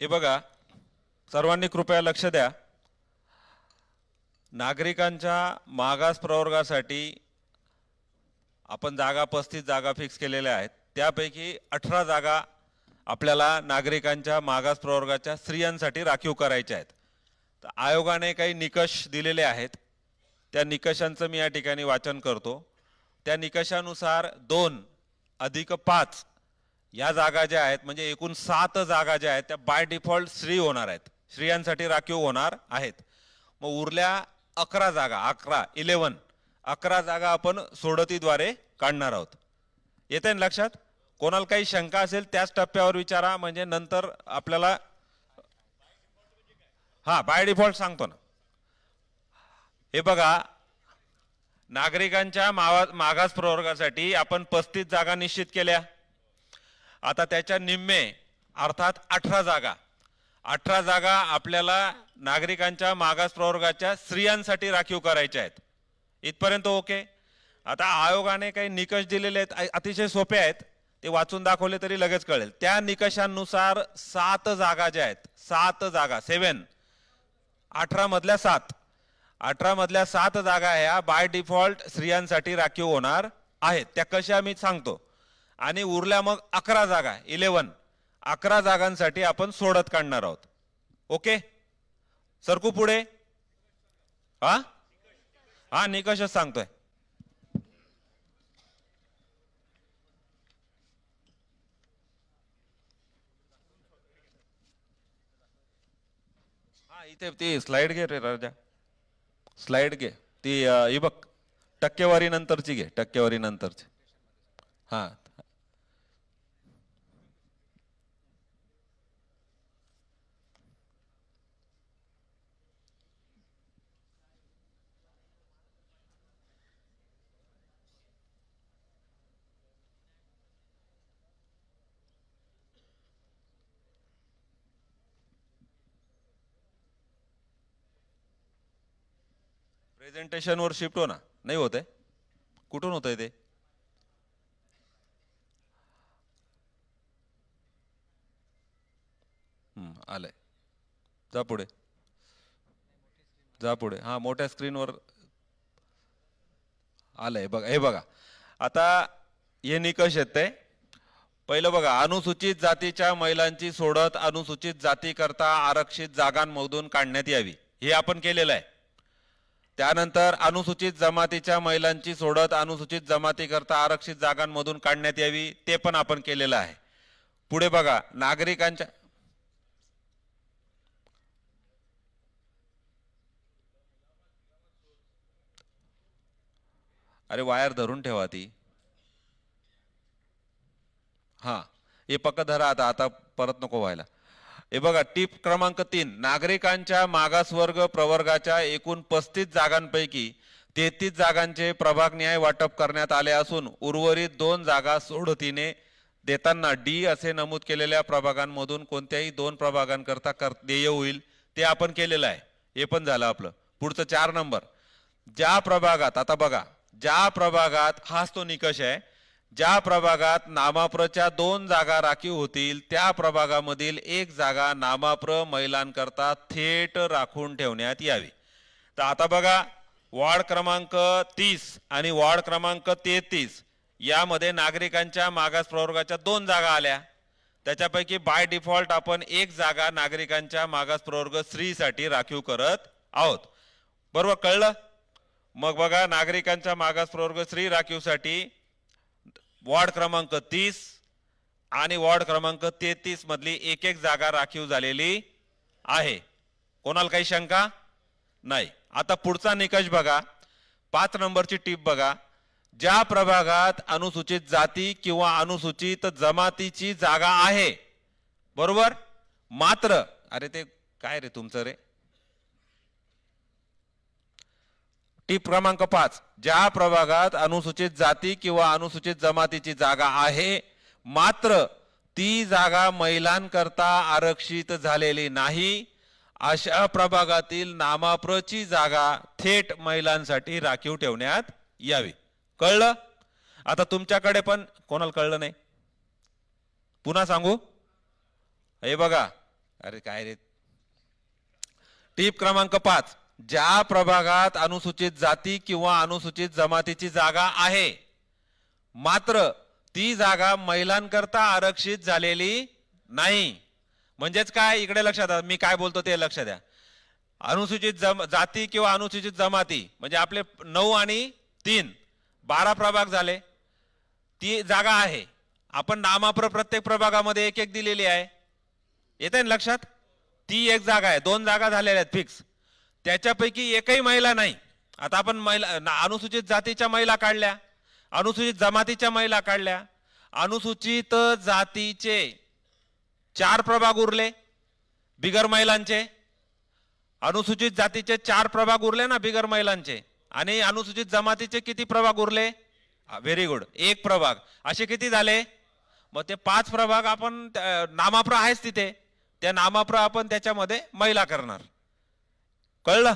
हे बघा, सर्वांनी कृपया लक्ष द्या. नागरिकांच्या मागास प्रवर्गासाठी आपण 35 जागा फिक्स केलेल्या आहेत. त्यापैकी 18 जागा आपल्याला नागरिकांच्या मागास प्रवर्गाच्या स्त्रियांसाठी राखीव करायच्या आहेत. तर आयोगाने काही निकष दिलेले आहेत. त्या निकषांचं मी या ठिकाणी वाचन करतो. त्या निकषानुसार 2 अधिक 5 या जागा ज्या आहेत, म्हणजे एकूण 7 जागा ज्या आहेत त्या बाय डिफॉल्ट स्त्री होणार आहेत, स्त्रियांसाठी राखीव होणार आहेत. मग उरल्या 11 जागा, 11 जागा आपण सोडतीद्वारे काढणार आहोत. येते ना लक्षात? कोणाला काही शंका असेल त्याच टप्प्यावर विचारा, म्हणजे नंतर आपल्याला बाय डिफॉल्ट सांगतो ना. हे बघा, नागरिकांच्या मागास प्रवर्गासाठी आपण 35 जागा निश्चित केल्या. आता त्याच्या निम्मे अर्थात 18 जागा आपल्याला नागरिकांच्या मागास प्रवर्गाच्या स्त्रियांसाठी राखीव करायच्या आहेत. इथपर्यंत ओके. आता आयोगाने काही निकष दिलेले आहेत, अतिशय सोपे आहेत, ते वाचून दाखवले तरी लगेच कळेल. त्या निकषांनुसार 7 जागा ज्या आहेत, 7 जागा 7, 18 मधल्या 7, 18 मधल्या 7 जागा ह्या बाय डिफॉल्ट स्त्रियांसाठी राखीव होणार आहेत. त्या कशा मी सांगतो. आणि उरल्या मग 11 जागा 11 जागांसाठी आपण सोडत काढणार आहोत. ओके, सरकू पुढे. निकषच सांगतोय. इथे ती स्लाइड घे रे राजा, स्लाइड घे. ती ही बघ, टक्केवारी नंतरची घे, टक्केवारी नंतरची. प्रेझेंटेशन वर शिफ्ट हो ना. नाही होत आहे, कुठून होत आहे ते? आलंय, जा पुढे, जा पुढे. मोठ्या स्क्रीनवर आलंय बघा. हे बघा, आता हे निकष आहेत ते. पहिलं बघा, अनुसूचित जातीच्या महिलांची सोडत अनुसूचित जाती करता आरक्षित जागांमधून काढण्यात यावी, हे आपण केलेलं आहे. त्यानंतर अनुसूचित जमातीच्या महिलांची सोडत अनुसूचित जमाती करता आरक्षित जागांमधून काढण्यात यावी, ते पण आपण केलेलं आहे. पुढे बघा, नागरिकांच्या अरे वायर धरून ठेवा ती. हे पक्क धरा आता परत नको व्हायला. हे बघा, टीप क्रमांक 3, नागरिकांच्या मागासवर्ग प्रवर्गाच्या एकूण 35 जागांपैकी 33 जागांचे प्रभाग न्याय वाटप करण्यात आले असून उर्वरित 2 जागा सोडतीने देताना डी असे नमूद केलेल्या प्रभागांमधून कोणत्याही 2 प्रभागांकरता देय होईल, ते आपण केलेलं आहे. हे पण झालं आपलं. पुढचं 4 नंबर, ज्या प्रभागात, आता बघा, ज्या प्रभागात, हाच तो निकष आहे, ज्या प्रभागात नामाप्रच्या 2 जागा राखीव होतील त्या प्रभागामधील 1 जागा नामाप्र महिलांकरता थेट राखून ठेवण्यात यावी. तर आता बघा, वॉर्ड क्रमांक 30 आणि वॉर्ड क्रमांक 33 यामध्ये नागरिकांच्या मागास प्रवर्गाच्या 2 जागा आल्या. त्याच्यापैकी बाय डिफॉल्ट आपण 1 जागा नागरिकांच्या मागास प्रवर्ग स्त्रीसाठी राखीव करत आहोत. बरोबर कळलं? मग बघा, नागरिकांच्या मागास प्रवर्ग स्त्री राखीवसाठी वॉर्ड क्रमांक 30 आणि वॉर्ड क्रमांक 33 मधली 1 जागा राखीव झालेली आहे. कोणाला काही शंका नाही? आता पुढचा निकष बघा, 5 नंबरची टीप बघा, ज्या प्रभागात अनुसूचित जाती किंवा अनुसूचित जमातीची जागा आहे, बरोबर, मात्र, अरे ते काय रे तुमचं रे, टीप क्रमांक 5, ज्या प्रभागात अनुसूचित जाती किंवा अनुसूचित जमातीची जागा आहे मात्र ती जागा महिलांकरता आरक्षित झालेली नाही, अशा प्रभागातील नामाप्रची जागा थेट महिलांसाठी राखीव ठेवण्यात यावी. कळलं? आता तुमच्याकडे पण, कोणाला कळलं नाही पुन्हा सांगू? हे बघा, अरे काय रे, टीप क्रमांक 5, ज्या प्रभागात अनुसूचित जाती किंवा अनुसूचित जमातीची जागा आहे मात्र ती जागा महिलांकरता आरक्षित झालेली नाही. म्हणजेच काय, इकडे लक्षात द्या, मी काय बोलतो ते लक्षात द्या. अनुसूचित जाती किंवा अनुसूचित जमाती म्हणजे आपले 9 आणि 3 12 प्रभाग झाले. ती जागा आहे, आपण नामाप्र प्रत्येक प्रभागामध्ये एक एक दिलेली आहे. येते ना लक्षात? ती एक जागा आहे, 2 जागा झालेल्या आहेत फिक्स. त्याच्यापैकी एकही महिला नाही. आता आपण महिला अनुसूचित जातीच्या महिला काढल्या, अनुसूचित जमातीच्या महिला काढल्या, अनुसूचित जातीचे 4 प्रभाग उरले बिगर महिलांचे. अनुसूचित जातीचे 4 प्रभाग उरले ना बिगर महिलांचे. आणि अनुसूचित जमातीचे किती प्रभाग उरले? व्हेरी गुड, 1 प्रभाग. असे किती झाले? मग ते 5 प्रभाग आपण नामाप्र आहेच तिथे, त्या नामाप्र आपण त्याच्यामध्ये महिला करणार. कळलं?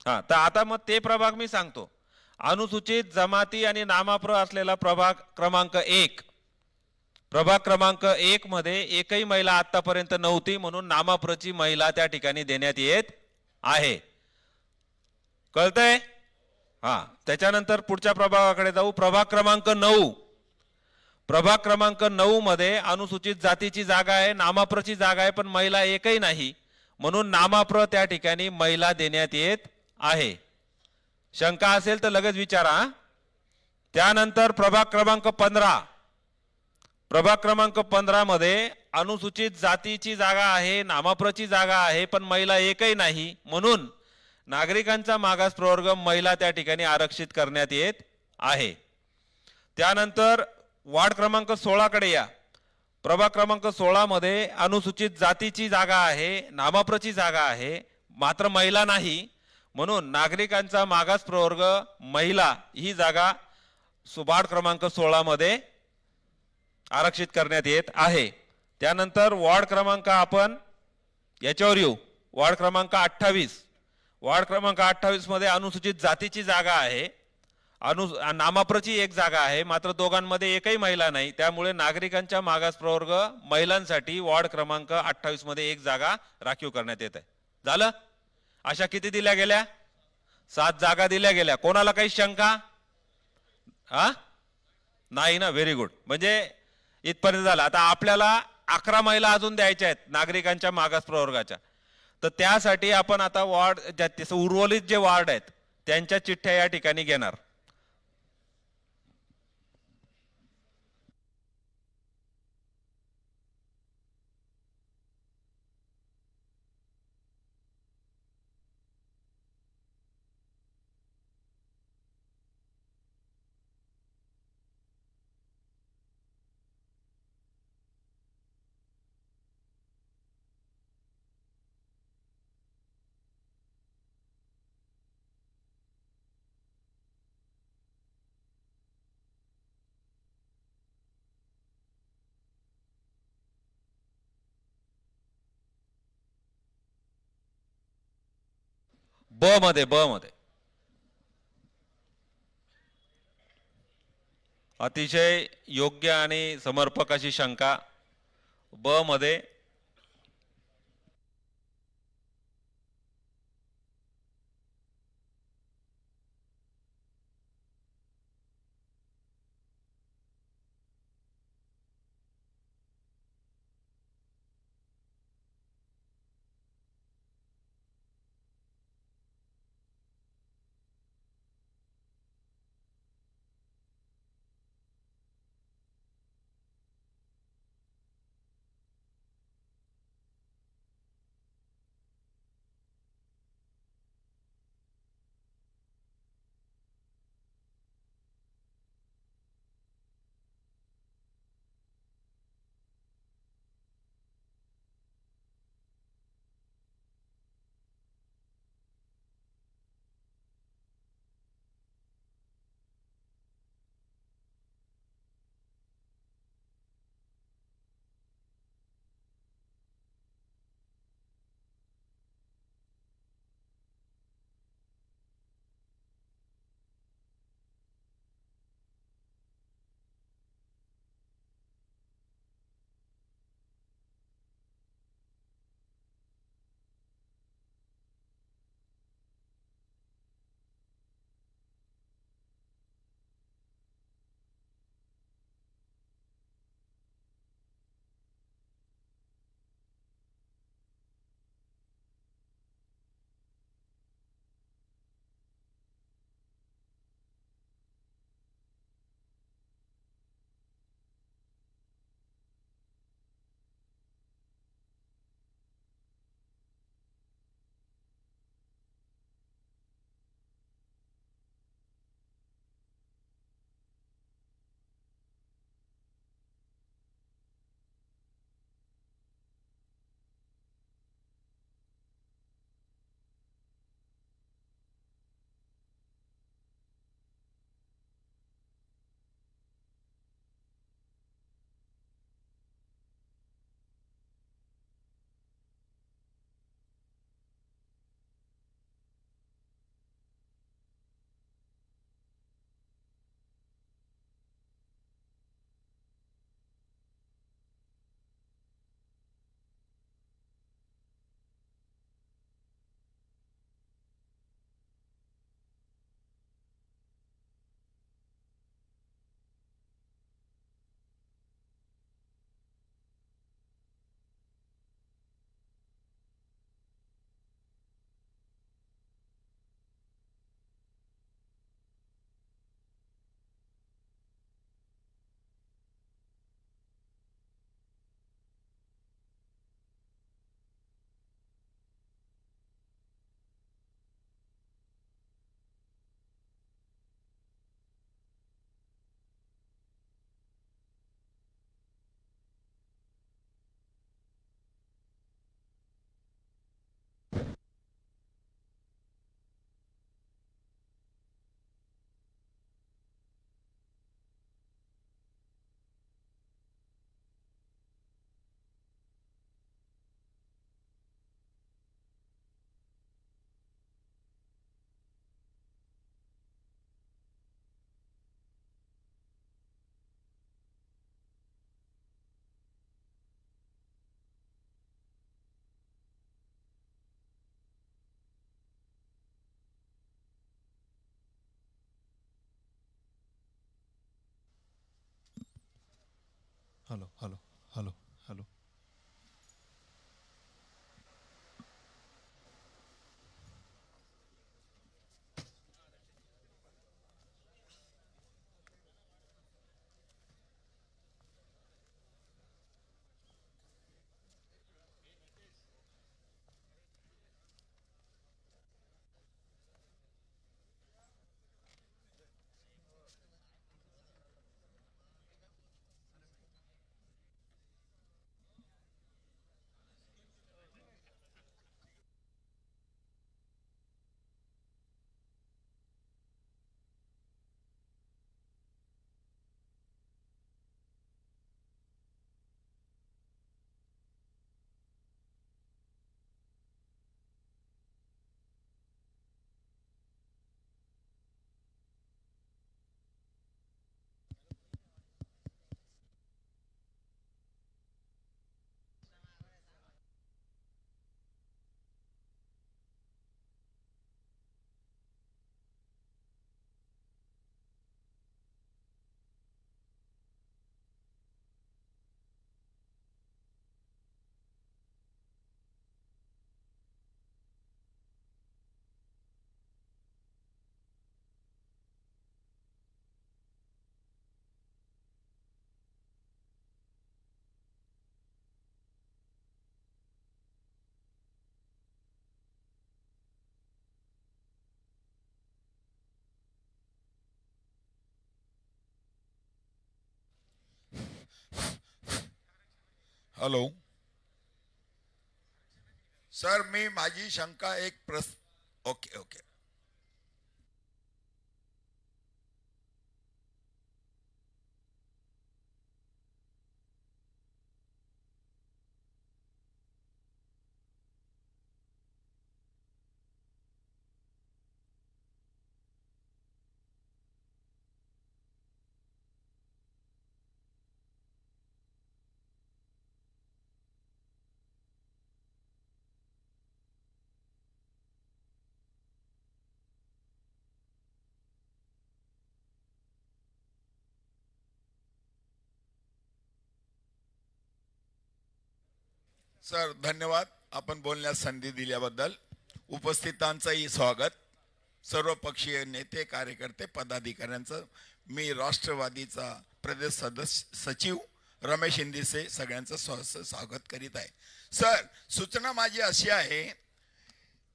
हा, तर आता मग ते प्रभाग मी सांगतो. अनुसूचित जमाती आणि नामाप्र असलेला प्रभाग क्रमांक 1. प्रभाग क्रमांक 1 मध्ये एकही महिला आतापर्यंत नव्हती, म्हणून नामाप्रची महिला त्या ठिकाणी देण्यात येत आहे. कळतंय? हा, त्याच्यानंतर पुढच्या प्रभागाकडे जाऊ. प्रभाग क्रमांक 9. प्रभाग क्रमांक 9 मध्ये अनुसूचित जातीची जागा आहे, नामाप्रची जागा आहे, पण महिला एकही नाही, म्हणून नामाप्र त्या ठिकाणी महिला देण्यात येत आहे. शंका असेल तर लगेच विचारा. त्यानंतर प्रभाग क्रमांक 15. प्रभाग क्रमांक 15 मध्ये अनुसूचित जातीची जागा आहे, नामाप्रची जागा आहे, पण महिला एकही नाही, म्हणून नागरिकांचा मागास प्रवर्ग महिला त्या ठिकाणी आरक्षित करण्यात येत आहे. त्यानंतर वार्ड क्रमांक 16 कडे या. प्रभाग क्रमांक 16 मध्ये अनुसूचित जातीची जागा आहे, नामाप्रची जागा आहे, मात्र महिला नाही, म्हणून नागरिकांचा मागास प्रवर्ग महिला ही जागा वार्ड क्रमांक 16 मध्ये आरक्षित करण्यात येत आहे. त्यानंतर वार्ड क्रमांक आपण याच्यावर येऊ. वार्ड क्रमांक 28. वार्ड क्रमांक 28 मध्ये अनुसूचित जातीची जागा आहे, नामाप्रची एक जागा आहे, मात्र दोघांमध्ये एकही महिला नाही, त्यामुळे नागरिकांच्या मागास प्रवर्ग महिलांसाठी वार्ड क्रमांक 28 मध्ये एक जागा राखीव करण्यात येत आहे. झालं? अशा किती दिल्या गेल्या? 7 जागा दिल्या गेल्या. कोणाला काही शंका? हा, नाही ना? Very good. म्हणजे इथपर्यंत झालं. आता आपल्याला 11 महिला अजून द्यायच्या आहेत नागरिकांच्या मागास प्रवर्गाच्या. तर त्यासाठी आपण आता वार्ड उर्वरित जे वार्ड आहेत त्यांच्या चिठ्ठ्या या ठिकाणी घेणार. ब मध्ये अतिशय योग्य आणि समर्पक अशी शंका. ब मध्ये hello hello hello hello. Hello sir, मी माझी शंका एक ओके ओके. सर धन्यवाद आपण बोलण्यास संधी दिल्याबद्दल. उपस्थितांचंही स्वागत. सर्व पक्षीय नेते कार्यकर्ते पदाधिकाऱ्यांचं मी राष्ट्रवादीचा प्रदेश सचिव रमेश इंदिसे सगळ्यांचं स्वागत करीत आहे. सर सूचना माझी अशी आहे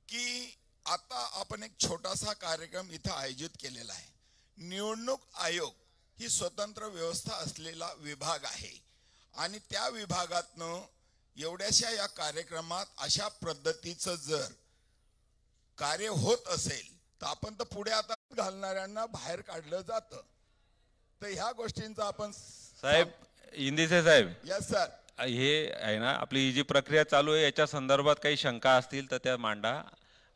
की आता आपण एक छोटासा कार्यक्रम इथं आयोजित केलेला आहे. निवडणूक आयोग ही स्वतंत्र व्यवस्था असलेला विभाग आहे आणि त्या विभागातनं एवढ्याशा या कार्यक्रमात अशा पद्धतीचं जर कार्य होत असेल तर आपण तर पुढे आता घालणाऱ्यांना बाहेर काढलं जातं. तर ह्या गोष्टींचा आपण साहेब इंदिसे साहेब, यस सर, हे आहे ना आपली ही जी प्रक्रिया चालू आहे याच्या संदर्भात काही शंका असतील तर त्या मांडा.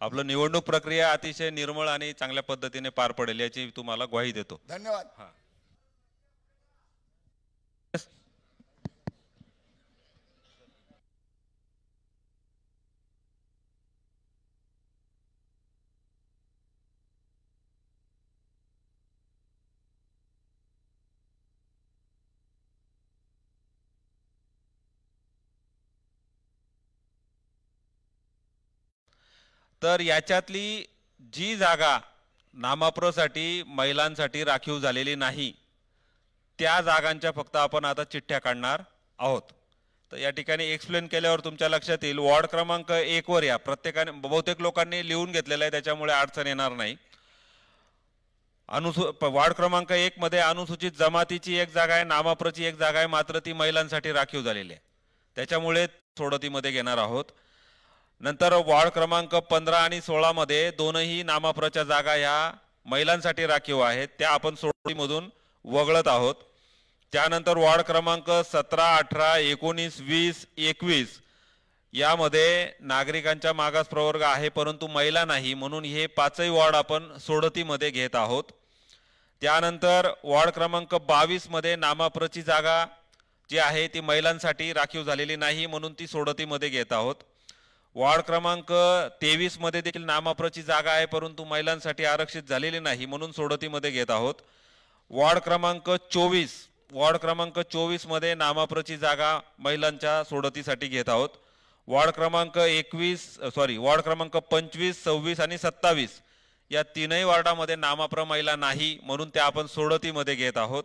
आपलं निवडणूक प्रक्रिया अतिशय निर्मळ आणि चांगल्या पद्धतीने पार पडेल याची तुम्हाला ग्वाही देतो. धन्यवाद. हा. तर याच्यातली जी जागा नामप्रसाठी महिलांसाठी राखीव झालेली नाही त्या जागांच्या फक्त आपण आता चिठ्ठ्या काढणार आहोत. तर या ठिकाणी एक्सप्लेन केल्यावर तुमच्या लक्षात येईल. वॉर्ड क्रमांक 1 वर या प्रत्येकाने बहुतेक लोकांनी लिहून घेतलेलं आहे त्याच्यामुळे अडचण येणार नाही. वार्ड क्रमांक 1 मध्ये अनुसूचित जमातीची एक जागा आहे, नामप्रची एक जागा आहे, मात्र ती महिलांसाठी राखीव झालेली आहे त्याच्यामुळे सोडतीमध्ये घेणार आहोत. नंतर वार्ड क्रमांक 15 आणि 16 मध्ये दोनही नामप्रच्या जागा ह्या महिलांसाठी राखीव आहेत त्या आपण सोडतीमधून वगळत आहोत. त्यानंतर वार्ड क्रमांक 17, 18, 19, 20, 21 यामध्ये नागरिकांचा मागास प्रवर्ग आहे परंतु महिला नाही म्हणून हे पाचही वॉर्ड आपण सोडतीमध्ये घेत आहोत. त्यानंतर वार्ड क्रमांक 22 मध्ये नामप्रची जागा जी आहे ती महिलांसाठी राखीव झालेली नाही म्हणून ती सोडतीमध्ये घेत आहोत. वार्ड क्रमांक 23 मध्ये देखील नामप्रची जागा आहे परंतु महिलांसाठी आरक्षित झालेली नाही म्हणून सोडतीमध्ये घेत आहोत. वार्ड क्रमांक 24 वॉर्ड क्रमांक 24 मध्ये नामाप्रची जागा महिलांच्या सोडतीसाठी घेत आहोत. वॉर्ड क्रमांक 25, 26 आणि 27 या तीनही वॉर्डामध्ये नामाप्र महिला नाही, म्हणून त्या आपण सोडतीमध्ये घेत आहोत.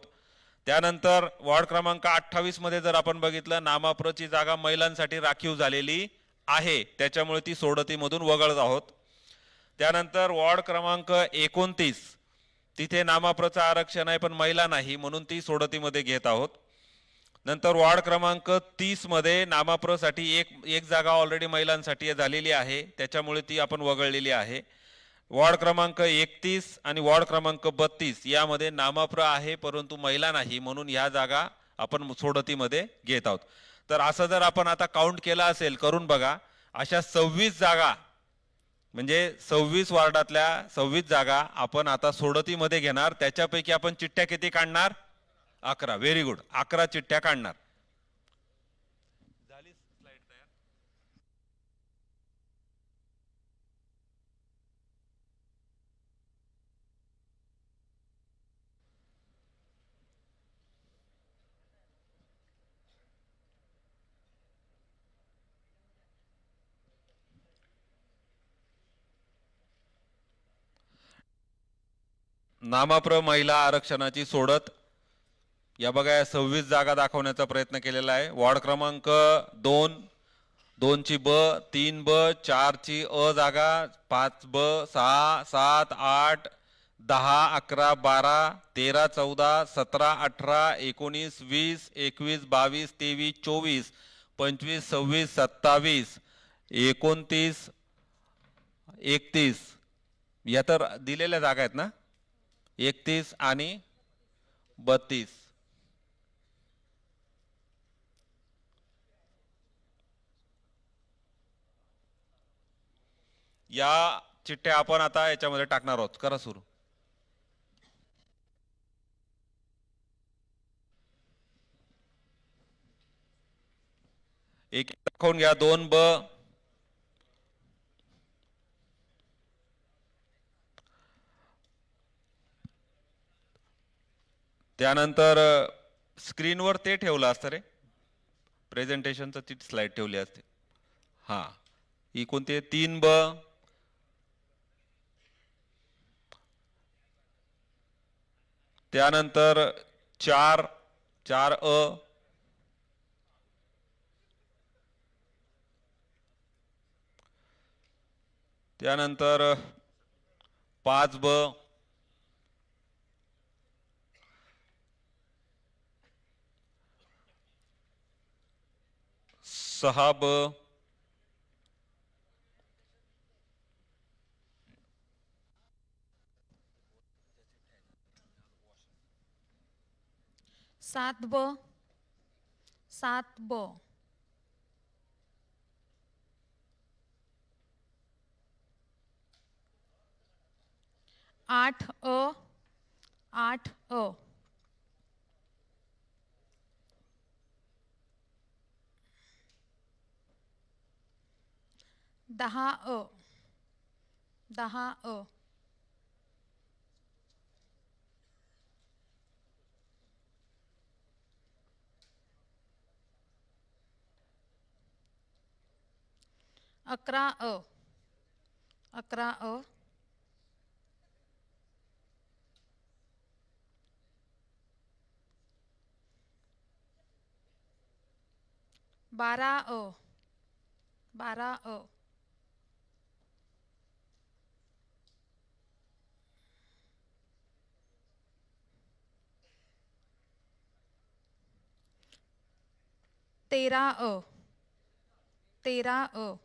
त्यानंतर वॉर्ड क्रमांक 28 मध्ये जर आपण बघितलं, नामाप्रची जागा महिलांसाठी राखीव झालेली आहे, त्याच्यामुळे ती सोडतीमधून वगळत आहोत. त्यानंतर वॉर्ड क्रमांक 29 तिथे नामाप्रचं आरक्षण आहे पण महिला नाही, म्हणून ती सोडतीमध्ये घेत आहोत. नंतर वॉर्ड क्रमांक 30 मध्ये नामाप्रसाठी एक जागा ऑलरेडी महिलांसाठी झालेली आहे, त्याच्यामुळे ती आपण वगळलेली आहे. वॉर्ड क्रमांक 31 आणि वॉर्ड क्रमांक 32 यामध्ये नामाप्र आहे परंतु महिला नाही, म्हणून ह्या जागा आपण सोडतीमध्ये घेत आहोत. तर असं जर आपण आता काउंट केला असेल, करून बघा, अशा 26 जागा म्हणजे 26 वॉर्डातल्या 26 जागा आपण आता सोडतीमध्ये घेणार. त्याच्यापैकी आपण चिठ्ठ्या किती काढणार? 11. व्हेरी गुड, 11 चिठ्ठ्या काढणार. झाली स्लाइड तयार. नामाप्र महिला आरक्षणाची सोडत या बघा, या 26 जागा दाखवण्याचा प्रयत्न केलेला आहे. वॉर्ड क्रमांक 2 ची ब, 3 ब, 4 ची अ जागा, 5 ब, 6, 7, 8, 10, 11, 12, 13, 14, 17, 18, 19, 20, 21, 22, 23, 24, 25, 26, 27, 29, 31 या तर दिलेल्या जागा आहेत ना. 31 आणि 32 या चिठ्ठ्या आपण आता याच्यामध्ये टाकणार आहोत. करा सुरू. एक दाखवून घ्या. 2 ब, त्यानंतर स्क्रीनवर ते ठेवलं असतं रे, प्रेझेंटेशनचं ती स्लाइड ठेवली असते. हा, ही कोणती? 3 ब, त्यानंतर 4 अ, त्यानंतर 5 ब, 6 ब, 7 ब, 7 ब, 8 अ, 8 अ, 10 अ, 10 अ, 11 अ, 11 अ, 12 अ, 12 अ, 13 अ, 13 अ,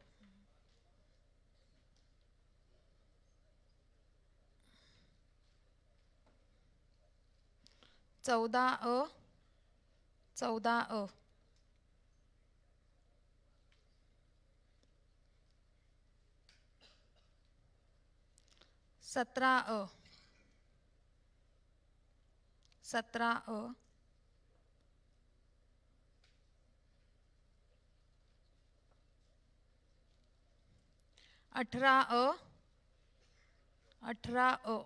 14 अ, 14 अ, 17 अ, 17 अ, 18 अ, 18 अ,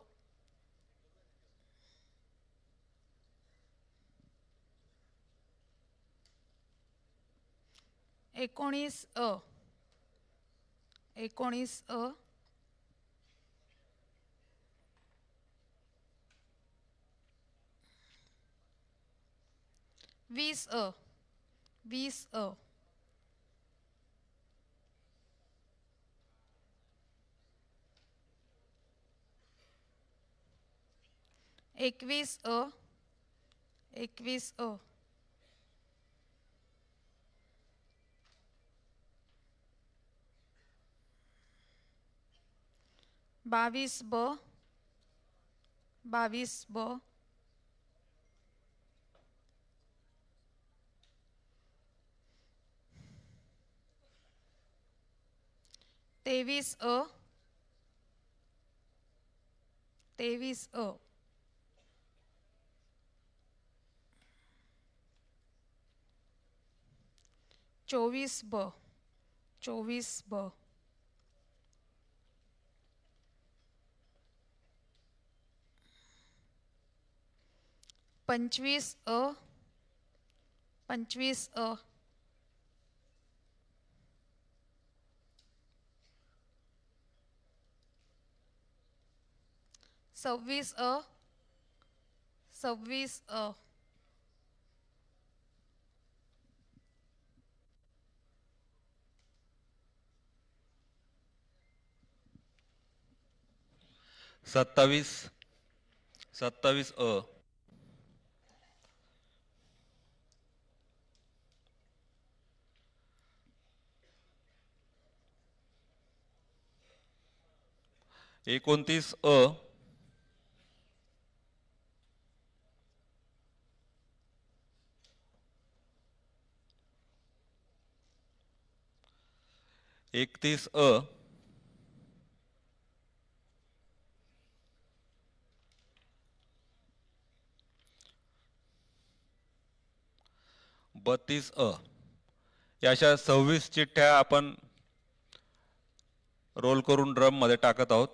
19 अ 19 अ 20 अ 20 अ 21 अ 21 अ 22 ब 22 ब 23 अ 23 अ 24 ब 24 ब 25 अ 25 अ 26 अ 26 अ 27 27 अ 29 अ 31 अ 32 अ या अशा 26 चिठ्ठ्या आपण रोल करून ड्रम मध्ये टाकत आहोत.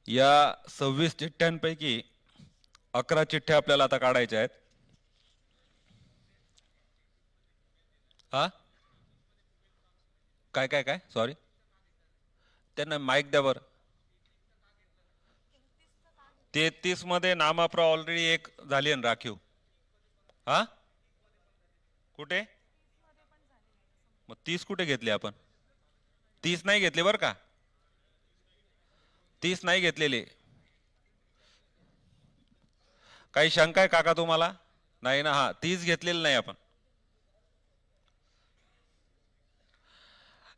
या 26 चिठ्ठ्यांपैकी 11 चिठ्ठ्या आपल्याला आता काढायच्या आहेत. हा काय काय काय सॉरी त्यांना माईक द्या बरं. 33 मध्ये नामाप्र ऑलरेडी एक झाली आहे राखीव. हा कुठे मग 30 कुठे घेतली आपण? 30 नाही घेतले बरं का, 30 नाही घेतलेले. काही शंका आहे काका तुम्हाला? नाही ना. हा 30 घेतलेले नाही आपण.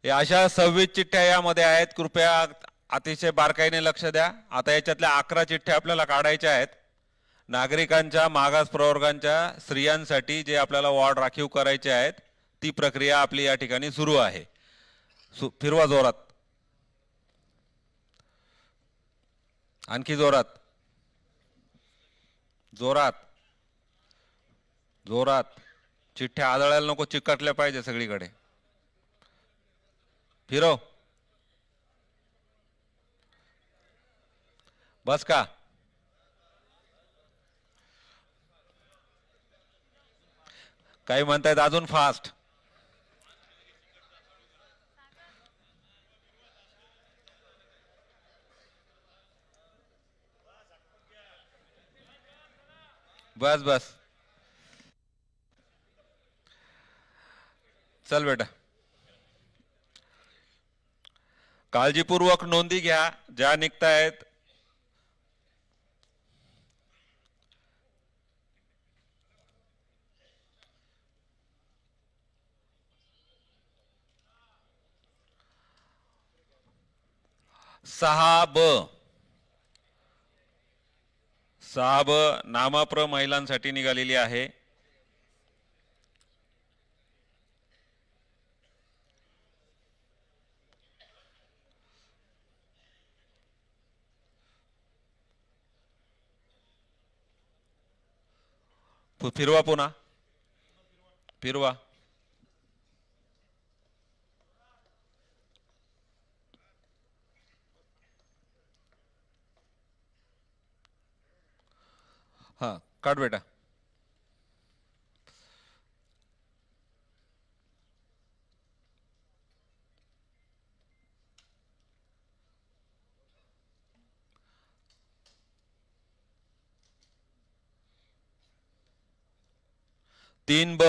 या अशा 26 चिठ्ठ्या यामध्ये आहेत. कृपया अतिशय बारकाईने लक्ष द्या. आता याच्यातल्या 11 चिठ्ठ्या आपल्याला काढायच्या आहेत. नागरिकांच्या मागास प्रवर्गांच्या स्त्रियांसाठी जे आपल्याला वॉर्ड राखीव करायचे आहेत ती प्रक्रिया आपली या ठिकाणी सुरू आहे. फिरवा जोरात, आणखी जोरात, जोरात जोरात. चिठ्ठ्या आदळायला नको, चिकटल्या पाहिजे सगळीकडे. फिरव. बस का? काही म्हणतायत अजून फास्ट. बस बस, चल बेटा. काळजीपूर्वक नोंदी घ्या ज्या निघतायत. सहा ब नामाप्र महिलांसाठी निघालेली आहे. फिरवा पुन्हा, फिरवा. हा काढ बेटा. तीन ब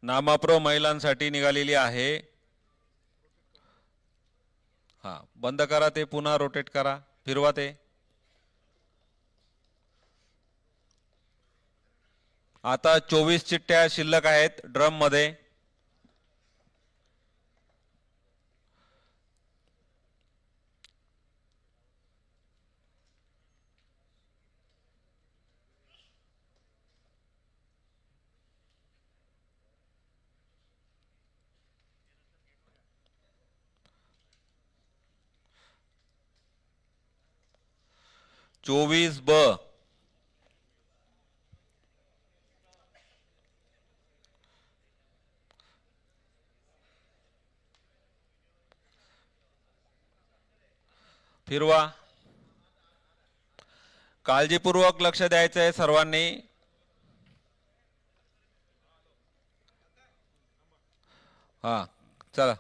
नामाप्र महिलांसाठी निघालेली आहे. हा बंद करा ते, पुन्हा रोटेट करा, फिरवा ते. आता 24 चिठ्ठ्या शिल्लक आहेत ड्रम मध्ये. चोवीस ब फिरवा. काळजीपूर्वक लक्ष द्यायचं आहे सर्वांनी. हा चला.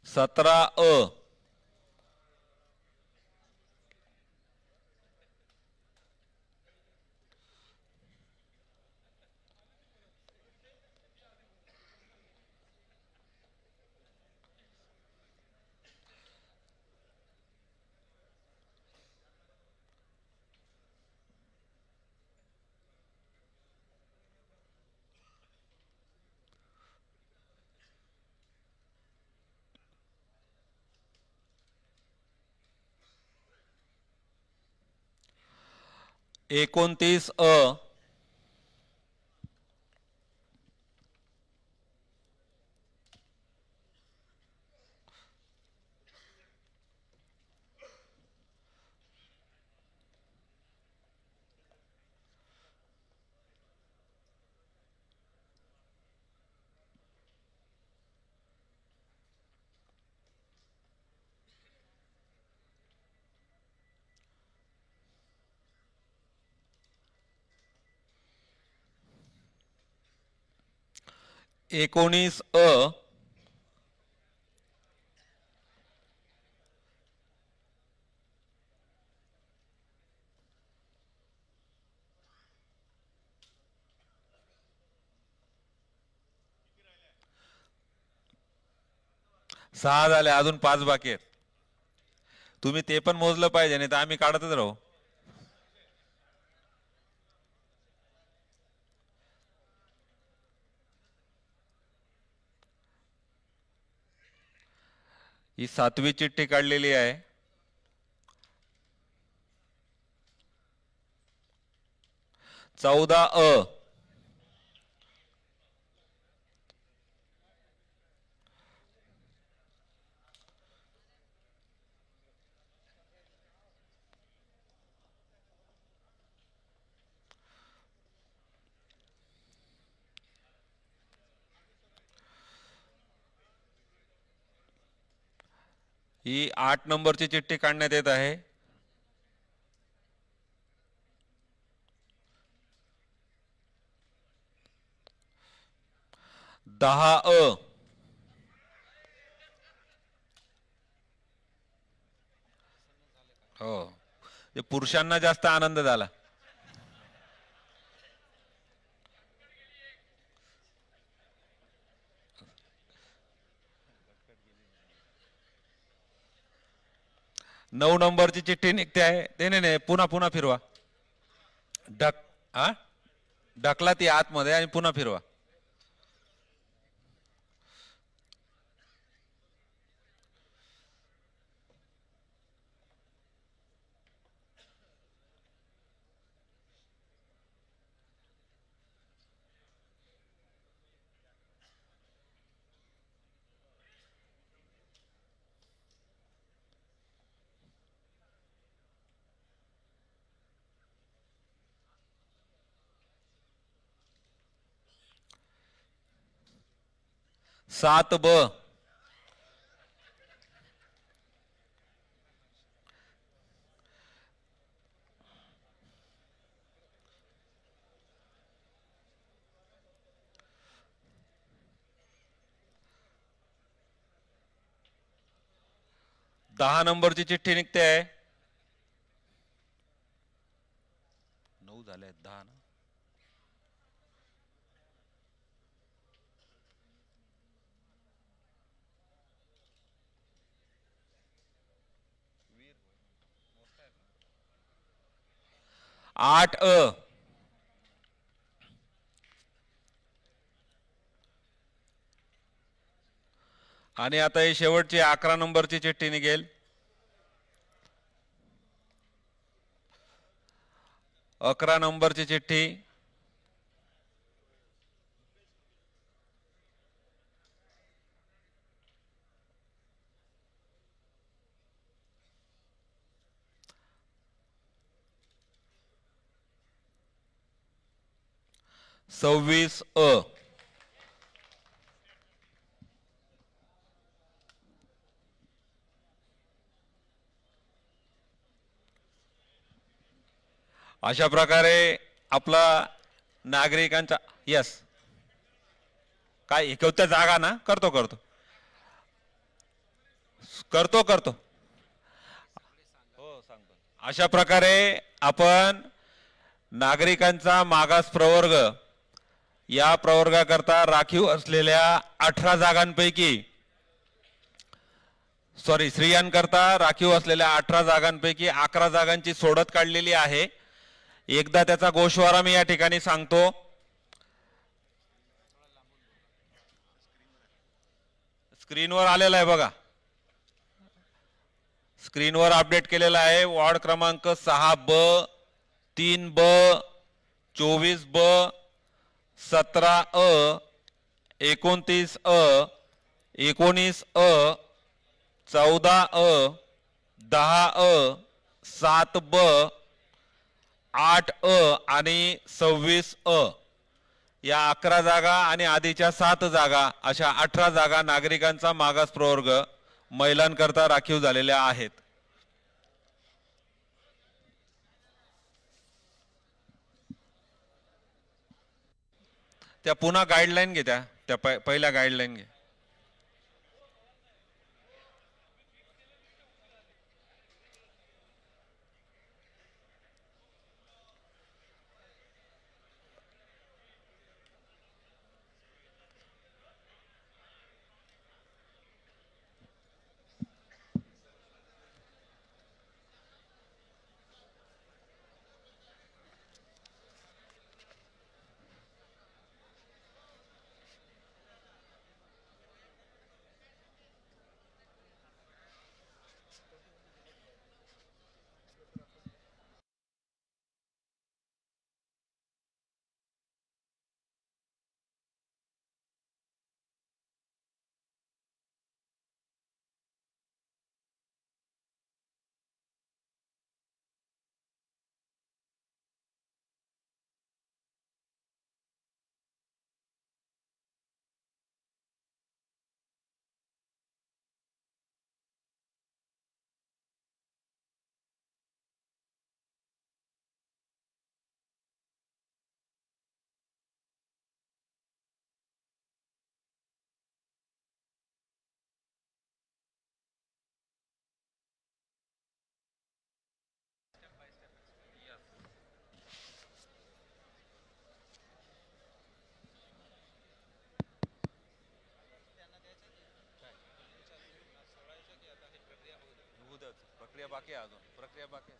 सतरा अ एकोणतीस अ एकोणीस अ सहा झाले, अजून 5 बाकी आहेत. तुम्ही ते पण मोजलं पाहिजे, नाही तर आम्ही काढतच राहू. ही 7वी चिठ्ठी काढलेली आहे. चौदा अ ही 8 नंबरची चिठ्ठी काढण्यात येत आहे. 10 अ हो, ते पुरुषांना जास्त आनंद झाला. नऊ नंबरची चिठ्ठी निघते आहे. ते नाही, पुन्हा पुन्हा फिरवा. ढकला ती आतमध्ये आणि पुन्हा फिरवा. 7B, 10 नंबरची चिठ्ठी निघते आहे. 9 झाले 10 ना. आठ आणि आता ही शेवटची 11 नंबरची चिठ्ठी निघेल. 11 नंबरची चिठ्ठी. सव्वीस अशा प्रकारे आपला नागरिकांचा यस काय एकवत्या जागा ना करतो हो सांगतो. अशा प्रकारे आपण नागरिकांचा मागास प्रवर्ग या प्रवर्गाकरता राखीव असलेल्या 18 जागांपैकी स्त्रियांकरता राखीव असलेल्या 18 जागांपैकी 11 जागांची सोडत काढलेली आहे. एकदा त्याचा गोषवारा मी या ठिकाणी सांगतो. स्क्रीनवर आलेला आहे बघा. स्क्रीनवर अपडेट केलेला आहे. वॉर्ड क्रमांक 6B, 3B, 24B, 17A, 29A, 19A, 14A, 10A, 7B, 8A आणि 26A या 11 जागा आणि आधीच्या 7 जागा अशा 18 जागा नागरिकांचा मागास प्रवर्ग महिलांकरता राखीव झालेल्या आहेत. त्या पुन्हा गाईडलाईन घे. त्या पहिल्या गाईडलाईन घे. प्रक्रिया बाकी आहे.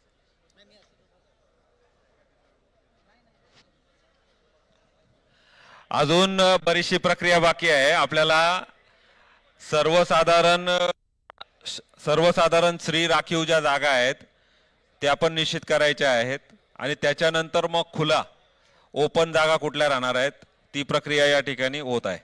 अजून बरीचशी प्रक्रिया बाकी आहे. आपल्याला सर्वसाधारण श्री राखीव ज्या जागा आहेत त्या पण निश्चित करायच्या आहेत आणि त्याच्यानंतर मग खुला ओपन जागा कुठल्या राहणार आहेत ती प्रक्रिया या ठिकाणी होत आहे.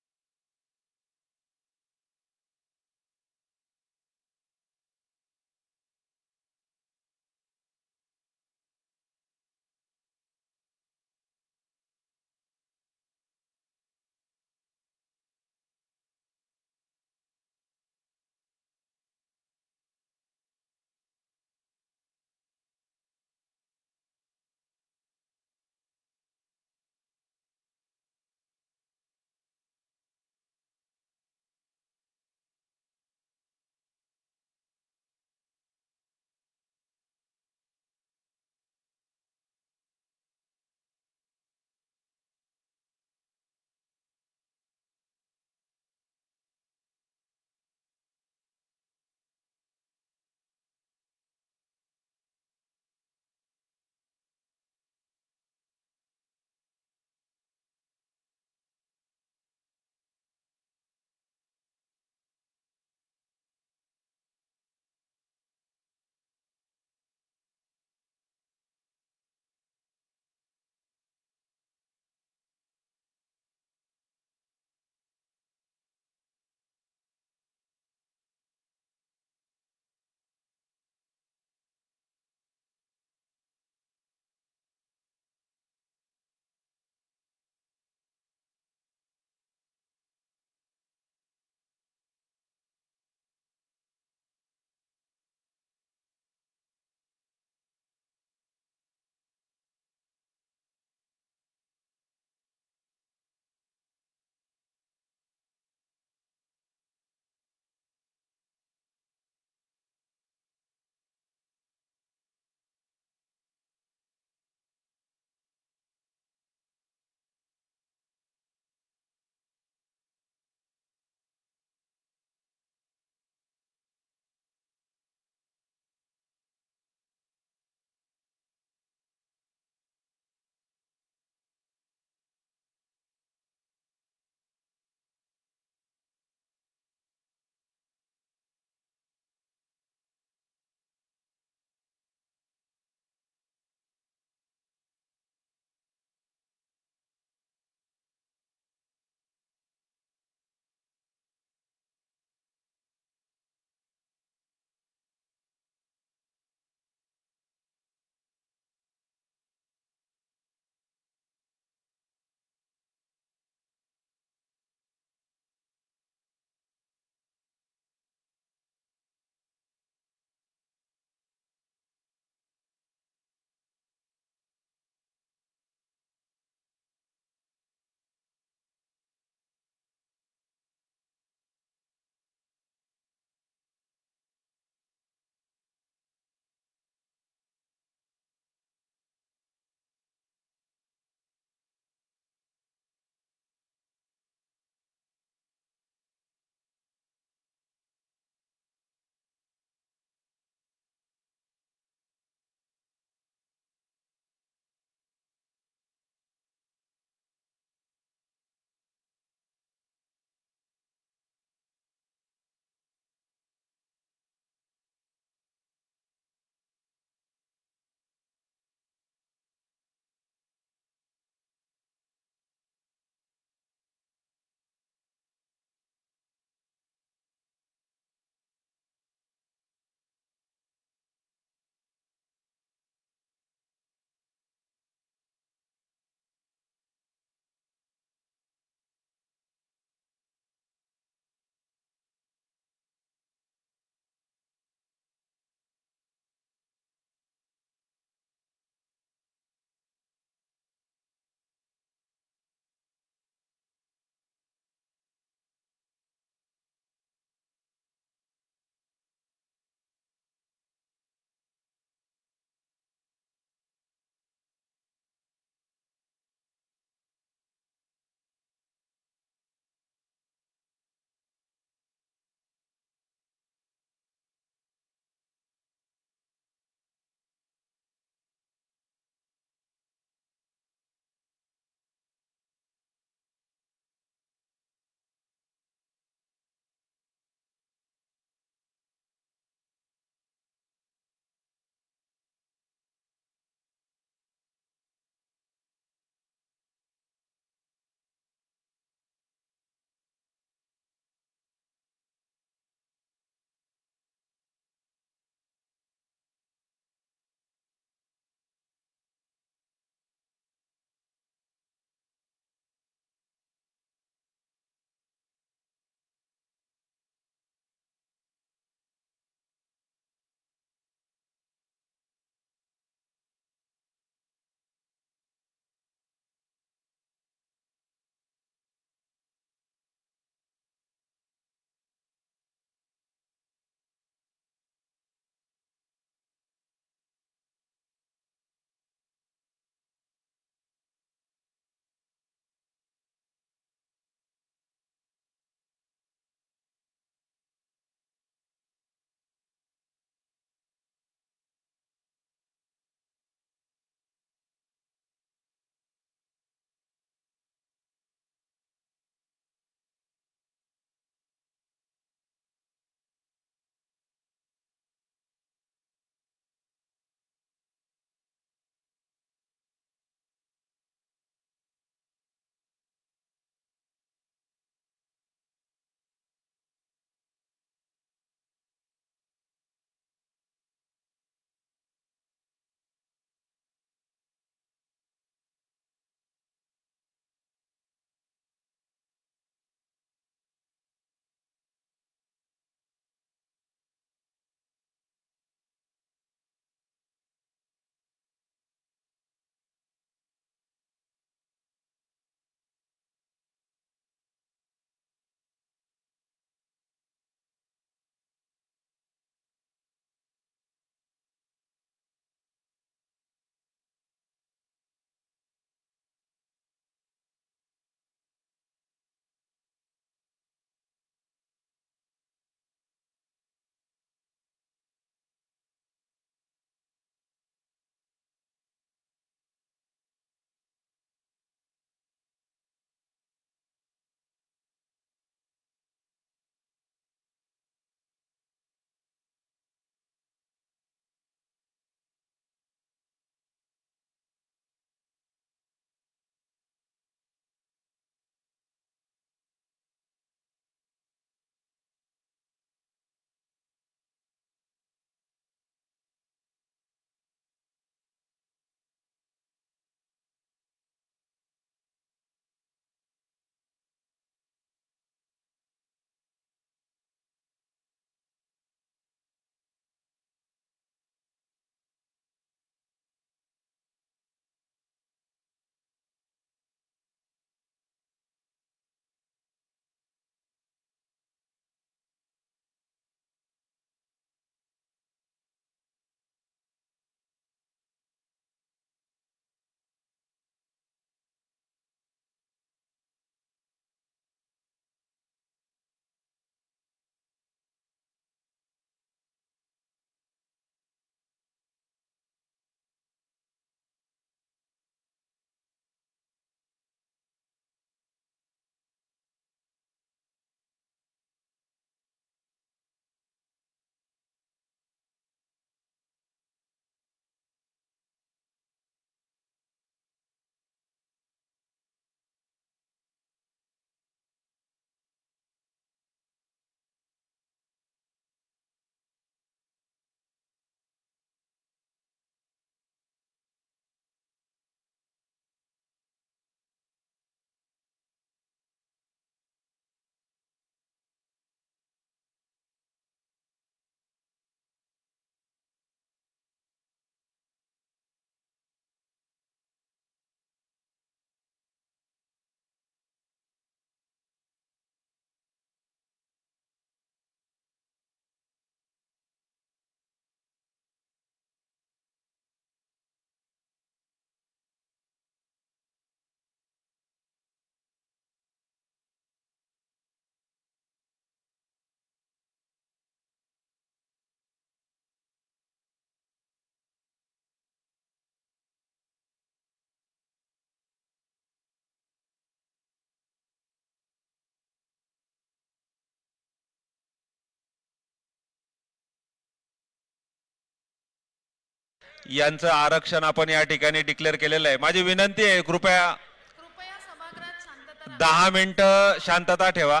यांचं आरक्षण आपण या ठिकाणी डिक्लेअर केलेलं आहे. माझी विनंती आहे, कृपया कृपया सभागृहात शांतता 10 मिनिटं शांतता ठेवा.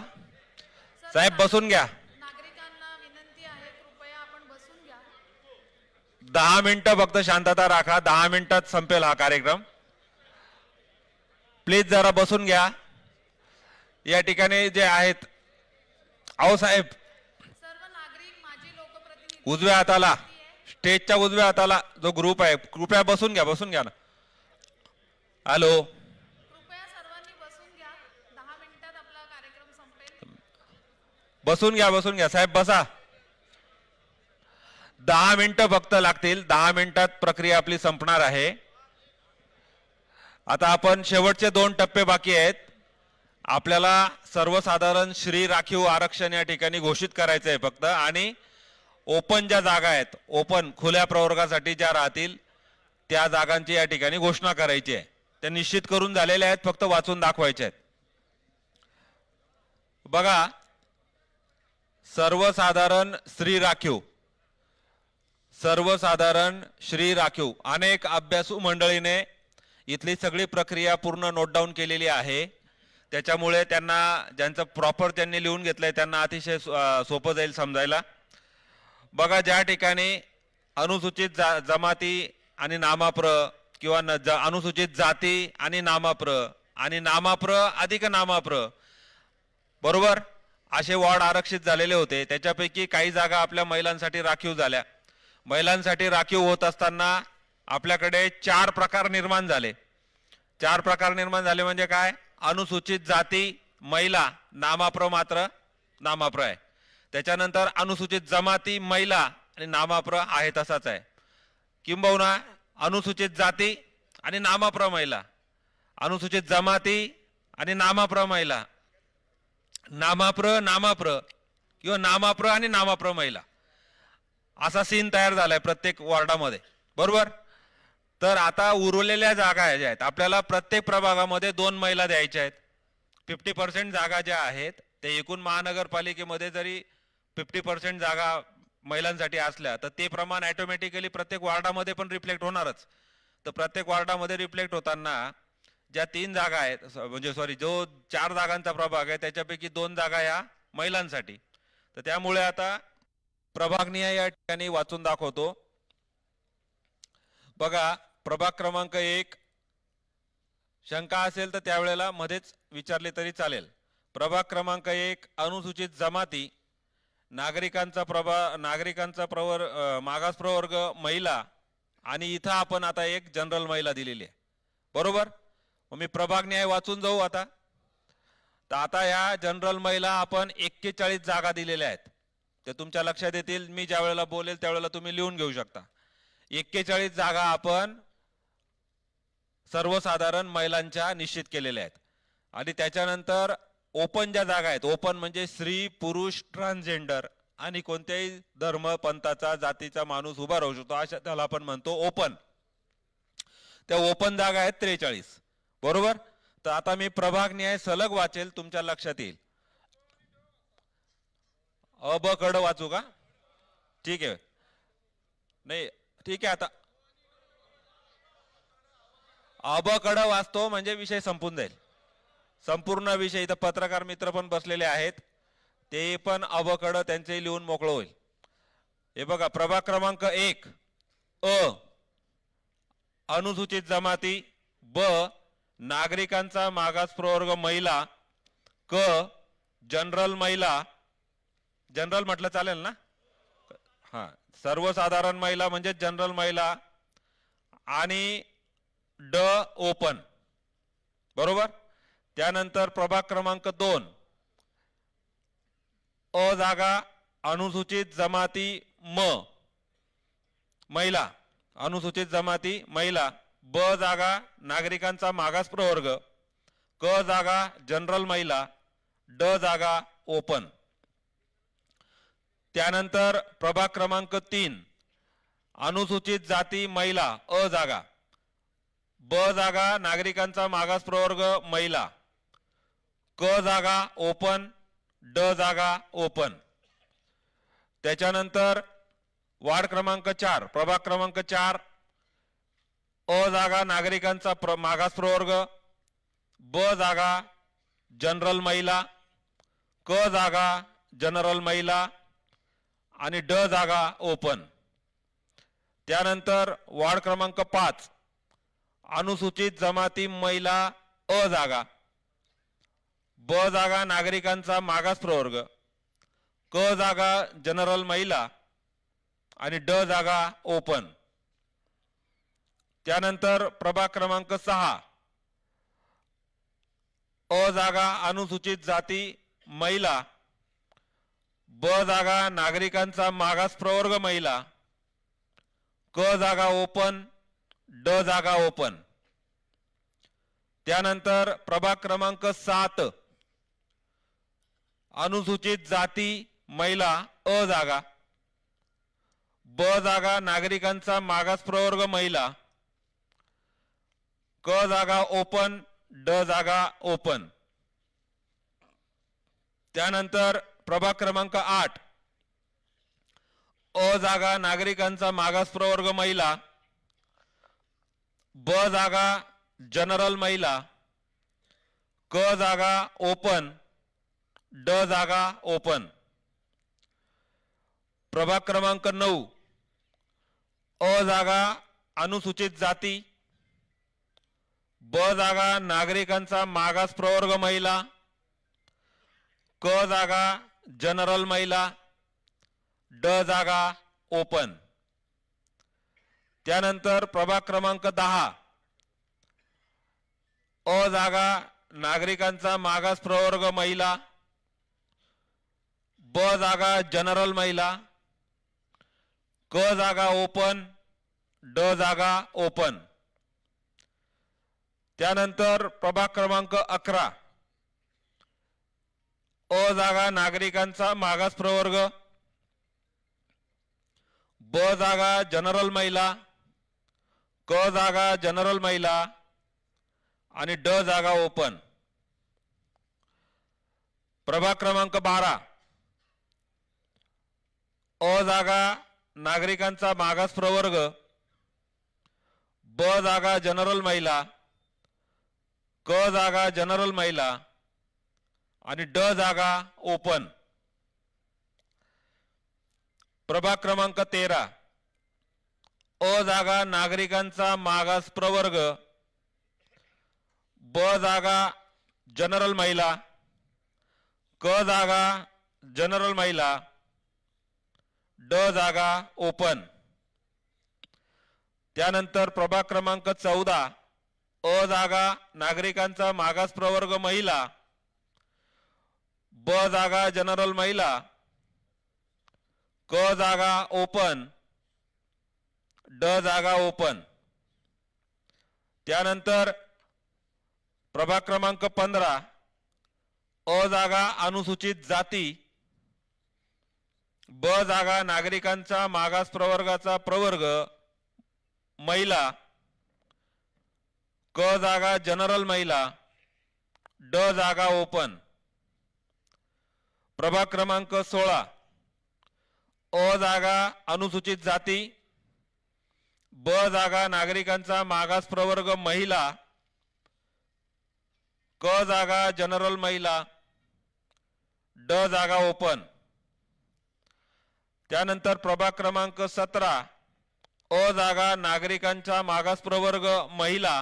साहेब बसून घ्या. नागरिकांना विनंती आहे, कृपया आपण बसून घ्या. 10 मिनिटं फक्त शांतता राखा. 10 मिनिटात संपेल हा कार्यक्रम. प्लीज जरा बसून घ्या. या ठिकाणी जे आहेत, अहो साहेब, सर्व नागरिक, माजी लोकप्रतिनिधी, उजव्या हाताला, स्टेजच्या उजव्या हाताला जो ग्रुप आहे, कृपया बसून घ्या. बसून घ्या ना. हॅलो, कृपया सर्वांनी बसून घ्या. 10 मिनिटात आपला कार्यक्रम संपेल. बसून घ्या. बसून घ्या साहेब, बसा. 10 मिनिटं फक्त लागतील. 10 मिनिटात प्रक्रिया आपली संपणार आहे. आता आपण शेवटचे 2 टप्पे बाकी आहेत. आपल्याला सर्वसाधारण श्री राखीव आरक्षण या ठिकाणी घोषित करायचं आहे फक्त, आणि ओपन ज्या जागा आहेत, ओपन खुल्या प्रवर्गासाठी ज्या राहतील त्या जागांची या ठिकाणी घोषणा करायची आहे. त्या निश्चित करून झालेल्या आहेत, फक्त वाचून दाखवायच्या आहेत. बघा, सर्वसाधारण श्री राखीव, सर्वसाधारण श्री राखीव, अनेक अभ्यासू मंडळीने इथली सगळी प्रक्रिया पूर्ण नोट डाऊन केलेली आहे. त्याच्यामुळे त्यांना, ज्यांचं प्रॉपर त्यांनी लिहून घेतलंय, त्यांना अतिशय सोपं जाईल समजायला. बघा, ज्या ठिकाणी अनुसूचित जमाती आणि नामाप्र किंवा अनुसूचित जाती आणि नामाप्र अधिक नामाप्र, बरोबर, असे वॉर्ड आरक्षित झालेले होते. त्याच्यापैकी काही जागा आपल्या महिलांसाठी राखीव झाल्या. महिलांसाठी राखीव होत असताना आपल्याकडे 4 प्रकार निर्माण झाले. 4 प्रकार निर्माण झाले म्हणजे काय? अनुसूचित जाती महिला नामाप्र मात्र नामाप्र आहे. त्याच्यानंतर अनुसूचित जमाती महिला आणि नामाप्र आहे तसाच आहे. किंबहुना अनुसूचित जाती आणि नामाप्र महिला, अनुसूचित जमाती आणि नामाप्र महिला, नामाप्र किंवा नामाप्र आणि नामाप्र महिला, असा सीन तयार झालाय प्रत्येक वॉर्डामध्ये, बरोबर. तर आता उरलेल्या जागा ज्या आहेत, आपल्याला प्रत्येक प्रभागामध्ये 2 महिला द्यायच्या आहेत. 50% जागा ज्या आहेत, ते एकूण महानगरपालिकेमध्ये जरी 50% जागा महिलांसाठी असल्या तर ते प्रमाण ऑटोमॅटिकली प्रत्येक वॉर्डामध्ये पण रिफ्लेक्ट होणारच. तर प्रत्येक वॉर्डामध्ये रिफ्लेक्ट होताना ज्या 3 जागा आहेत, म्हणजे जो 4 जागांचा प्रभाग आहे त्याच्यापैकी 2 जागा या महिलांसाठी. तर त्यामुळे आता प्रभागनिहाय या ठिकाणी वाचून दाखवतो. बघा, प्रभाग क्रमांक 1, शंका असेल तर त्यावेळेला मध्येच विचारले तरी चालेल. प्रभाग क्रमांक 1, अनुसूचित जमाती, नागरिकांचा मागास प्रवर्ग महिला, आणि इथं आपण आता एक जनरल महिला दिलेली आहे, बरोबर. मग मी प्रभाग न्याय वाचून जाऊ आता. तर आता या जनरल महिला आपण 41 जागा दिलेल्या आहेत. ते तुमच्या लक्षात येतील, मी ज्या वेळेला बोलेल त्यावेळेला तुम्ही लिहून घेऊ शकता. 41 जागा आपण सर्वसाधारण महिलांच्या निश्चित केलेल्या आहेत. आणि त्याच्यानंतर ओपन ज्या जागा आहेत, ओपन म्हणजे स्त्री, पुरुष, ट्रान्सजेंडर आणि कोणत्याही धर्म, पंथाचा, जातीचा माणूस उभा राहू शकतो, अशा त्याला आपण म्हणतो ओपन. त्या ओपन जागा आहेत 43, बरोबर. तर आता मी प्रभाग न्याय सलग वाचेल, तुमच्या लक्षात येईल. अ ब कड वाचू का? ठीक आहे, नाही ठीक आहे. आता अ ब कड वाचतो म्हणजे विषय संपून जाईल, संपूर्ण विषय. इथं पत्रकार मित्र पण बसलेले आहेत, ते पण अ ब कड त्यांचे लिहून मोकळं होईल. हे बघा, प्रभाग क्रमांक 1, अ, अनुसूचित जमाती, ब, नागरिकांचा मागास प्रवर्ग महिला, क, जनरल महिला, जनरल म्हटलं चालेल ना? हा, सर्वसाधारण महिला म्हणजे जनरल महिला, आणि ड, ओपन, बरोबर. त्यानंतर प्रभाग क्रमांक 2, अ जागा अनुसूचित जमाती म महिला, अनुसूचित जमाती महिला, ब जागा नागरिकांचा मागास प्रवर्ग, क जागा जनरल महिला, ड जागा ओपन. त्यानंतर प्रभाग क्रमांक 3, अनुसूचित जाती महिला, अ जागा, ब जागा नागरिकांचा मागास प्रवर्ग महिला, क जागा ओपन, ड जागा ओपन. त्याच्यानंतर वार्ड क्रमांक 4, प्रभाग क्रमांक 4, अ जागा नागरिकांचा मागास प्रवर्ग, ब जागा जनरल महिला, क जागा जनरल महिला आणि ड जागा ओपन. त्यानंतर वार्ड क्रमांक 5 अनुसूचित जमाती महिला अ जागा, ब जागा नागरिकांचा मागास प्रवर्ग, क जागा जनरल महिला आणि ड जागा ओपन. त्यानंतर प्रभाग क्रमांक 6 अ जागा अनुसूचित जाती महिला, ब जागा नागरिकांचा मागास प्रवर्ग महिला, क जागा ओपन, ड जागा ओपन. त्यानंतर प्रभाग क्रमांक 7 अनुसूचित जाती महिला अ जागा, ब जागा नागरिकांचा मागास प्रवर्ग महिला, क जागा ओपन, ड जागा ओपन. त्यानंतर प्रभाग क्रमांक 8 अ जागा नागरिकांचा मागास प्रवर्ग महिला, ब जागा जनरल महिला, क जागा ओपन, ड जागा ओपन. प्रभाग क्रमांक 9 अ जागा अनुसूचित जाती, ब जागा नागरिकांचा मागास प्रवर्ग महिला, क जागा जनरल महिला, ड जागा ओपन. त्यानंतर प्रभाग क्रमांक 10 अ जागा नागरिकांचा मागास प्रवर्ग महिला, ब जागा जनरल महिला, क जागा ओपन, ड जागा ओपन. त्यानंतर प्रभाग क्रमांक 11 अ जागा नागरिकांचा मागास प्रवर्ग, ब जागा जनरल महिला, क जागा जनरल महिला आणि ड जागा ओपन. प्रभाग क्रमांक 12 अ जागा नागरिकांचा मागास प्रवर्ग, ब जागा जनरल महिला, क जागा जनरल महिला आणि ड जागा ओपन. प्रभाग क्रमांक 13 अ जागा नागरिकांचा मागास प्रवर्ग, ब जागा जनरल महिला, क जागा जनरल महिला, ड जागा ओपन. त्यानंतर प्रभाग क्रमांक 14 अ जागा नागरिकांचा मागास प्रवर्ग महिला, ब जागा जनरल महिला, क जागा ओपन, ड जागा ओपन. त्यानंतर प्रभाग क्रमांक 15 अ जागा अनुसूचित जाती, ब जागा नागरिकांचा मागास प्रवर्गाचा प्रवर्ग महिला, क जागा जनरल महिला, ड जागा ओपन. प्रभाग क्रमांक 16 अ जागा अनुसूचित जाती, ब जागा नागरिकांचा मागास प्रवर्ग महिला, क जागा जनरल महिला, ड जागा ओपन. त्यानंतर प्रभाग क्रमांक 17 अ जागा नागरिकांचा मागास प्रवर्ग महिला,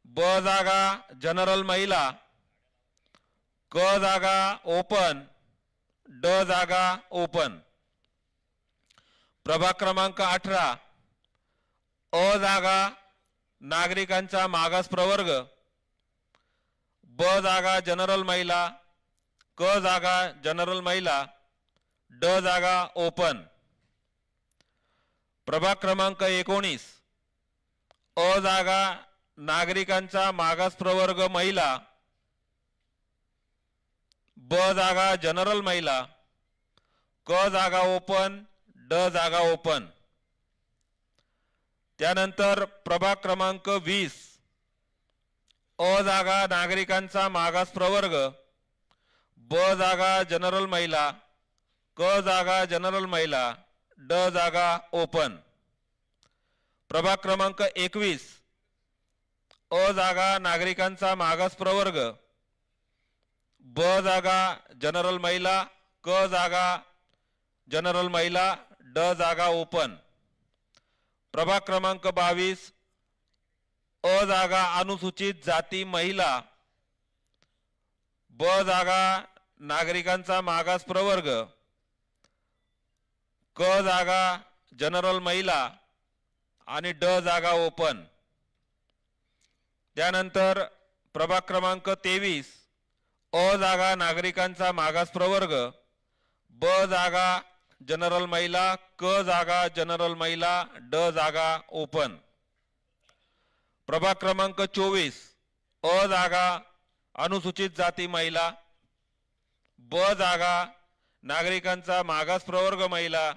ब जागा जनरल महिला, क जागा ओपन, ड जागा ओपन. प्रभाग क्रमांक 18 अ जागा नागरिकांचा मागास प्रवर्ग, ब जागा जनरल महिला, क जागा जनरल महिला, ड जागा ओपन. प्रभाग क्रमांक 19 अ जागा नागरिकांचा मागास प्रवर्ग महिला, ब जागा जनरल महिला, क जागा ओपन, ड जागा ओपन. त्यानंतर प्रभाग क्रमांक 20 अ जागा नागरिकांचा मागास प्रवर्ग, ब जागा जनरल महिला, क जागा जनरल महिला, ड जागा ओपन. प्रभाग क्रमांक 21 अ जागा नागरिकांचा मागास प्रवर्ग, ब जागा जनरल महिला, क जागा जनरल महिला, ड जागा ओपन. प्रभाग क्रमांक 22 अ जागा अनुसूचित जाती महिला, ब जागा नागरिकांचा मागास प्रवर्ग, क जागा जनरल महिला आणि ड जागा ओपन. त्यानंतर प्रभाग क्रमांक 23 अ जागा नागरिकांचा मागास प्रवर्ग, ब जागा जनरल महिला, क जागा जनरल महिला, ड जागा ओपन. प्रभाग क्रमांक 24 अ जागा अनुसूचित जाती महिला, ब जागा नागरिकांचा मागास प्रवर्ग महिला,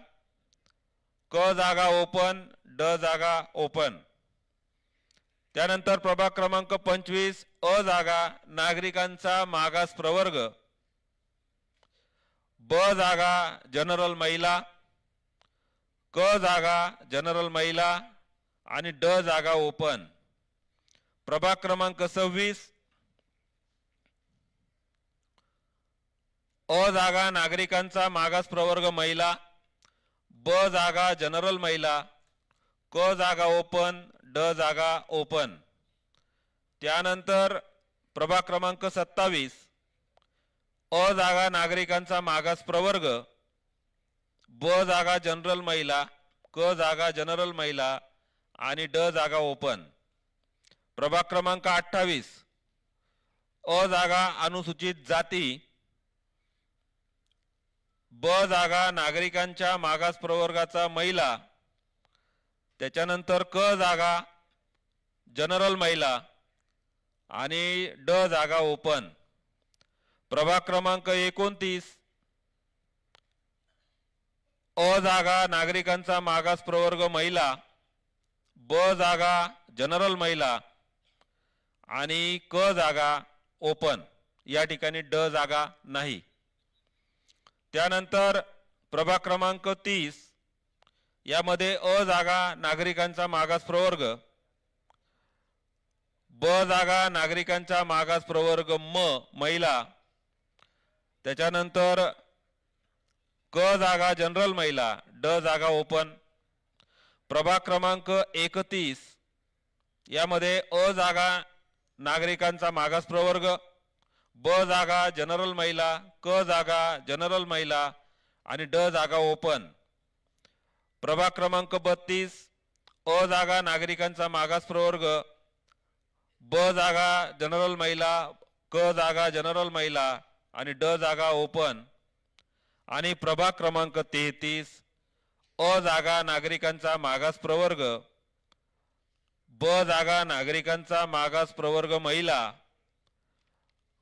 क जागा ओपन, ड जागा ओपन. त्यानंतर प्रभाग क्रमांक 25 अ जागा नागरिकांचा मागास प्रवर्ग, ब जागा जनरल महिला, क जागा जनरल महिला आणि ड जागा ओपन. प्रभाग क्रमांक 26 अ जागा नागरिकांचा मागास प्रवर्ग महिला, ब जागा जनरल महिला, क जागा ओपन, ड जागा ओपन. त्यानंतर प्रभाग क्रमांक 27 अ जागा नागरिकांचा मागास प्रवर्ग, ब जागा जनरल महिला, क जागा जनरल महिला आणि ड जागा ओपन. प्रभाग क्रमांक 28 अ जागा अनुसूचित जाती, ब जागा नागरिकांच्या मागास प्रवर्गाचा महिला, त्याच्यानंतर क जागा जनरल महिला आणि ड जागा ओपन. प्रभाग क्रमांक 29 अ जागा नागरिकांचा मागास प्रवर्ग महिला, ब जागा जनरल महिला आणि क जागा ओपन. या ठिकाणी ड जागा नाही. त्यानंतर प्रभाग क्रमांक 30 यामध्ये अ जागा नागरिकांचा मागास प्रवर्ग, ब जागा नागरिकांचा मागास प्रवर्ग महिला, त्याच्यानंतर क जागा जनरल महिला, ड जागा ओपन. प्रभाग क्रमांक 31 यामध्ये अ जागा नागरिकांचा मागास प्रवर्ग, ब जागा जनरल महिला, क जागा जनरल महिला आणि ड जागा ओपन. प्रभाग क्रमांक 32 अ जागा नागरिकांचा मागास प्रवर्ग, ब जागा जनरल महिला, क जागा जनरल महिला आणि ड जागा ओपन. आणि प्रभाग क्रमांक 33 अ जागा नागरिकांचा मागास प्रवर्ग, ब जागा नागरिकांचा मागास प्रवर्ग महिला,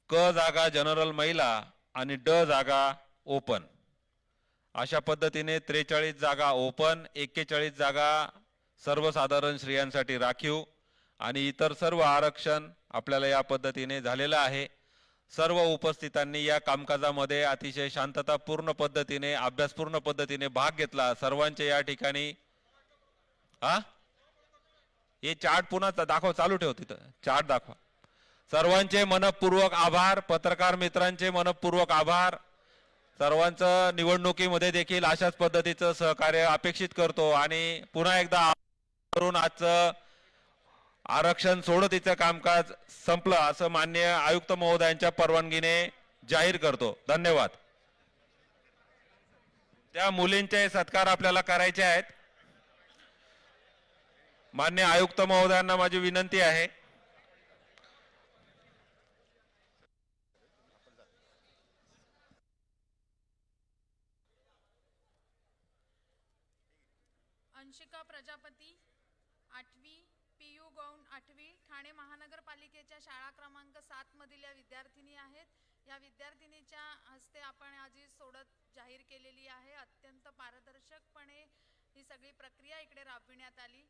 क जागा जनरल महिला आणि ड जागा ओपन. अशा पद्धतीने 43 जागा ओपन, 41 जागा सर्वसाधारण स्त्रियांसाठी राखीव आणि इतर सर्व आरक्षण आपल्याला या पद्धतीने झालेलं आहे. सर्व उपस्थितांनी या कामकाजामध्ये अतिशय शांततापूर्ण पद्धतीने, अभ्यासपूर्ण पद्धतीने भाग घेतला. सर्वांचे या ठिकाणी हे चार्ट पुन्हा दाखव, चालू ठेव, तिथं चार्ट दाखवा. सर्वांचे मनपूर्वक आभार. पत्रकार मित्रांचे मनपूर्वक आभार. सर्वांचं निवडणुकीमध्ये देखील अशाच पद्धतीचं सहकार्य अपेक्षित करतो आणि पुन्हा एकदा करून आजचं आरक्षण सोडतीचं कामकाज संपलं असं माननीय आयुक्त महोदयांच्या परवानगीने जाहीर करतो. धन्यवाद. त्या मुलींचे सत्कार आपल्याला करायचे आहेत. माननीय आयुक्त महोदयांना माझी विनंती आहे. अंशिका प्रजापती 8वी, पीयू गौण 8वी, ठाणे महानगरपालिकेच्या शाळा क्रमांक 7 मधील या विद्यार्थिनी आहेत. या विद्यार्थिनीच्या हस्ते आपण आज सोडत जाहीर केलेली आहे. अत्यंत पारदर्शकपणे ही सगळी प्रक्रिया इकडे राबविण्यात आली.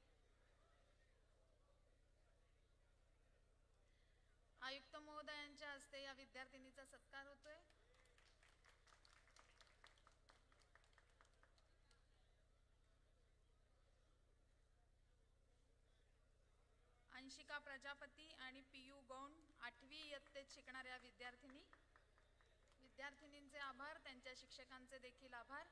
आयुक्त महोदयांच्या हस्ते या विद्यार्थिनीचा सत्कार होतोय. वंशिका प्रजापती आणि पियू गौण 8वी इयत्तेत शिकणाऱ्या विद्यार्थिनींचे आभार, त्यांच्या शिक्षकांचे देखील आभार.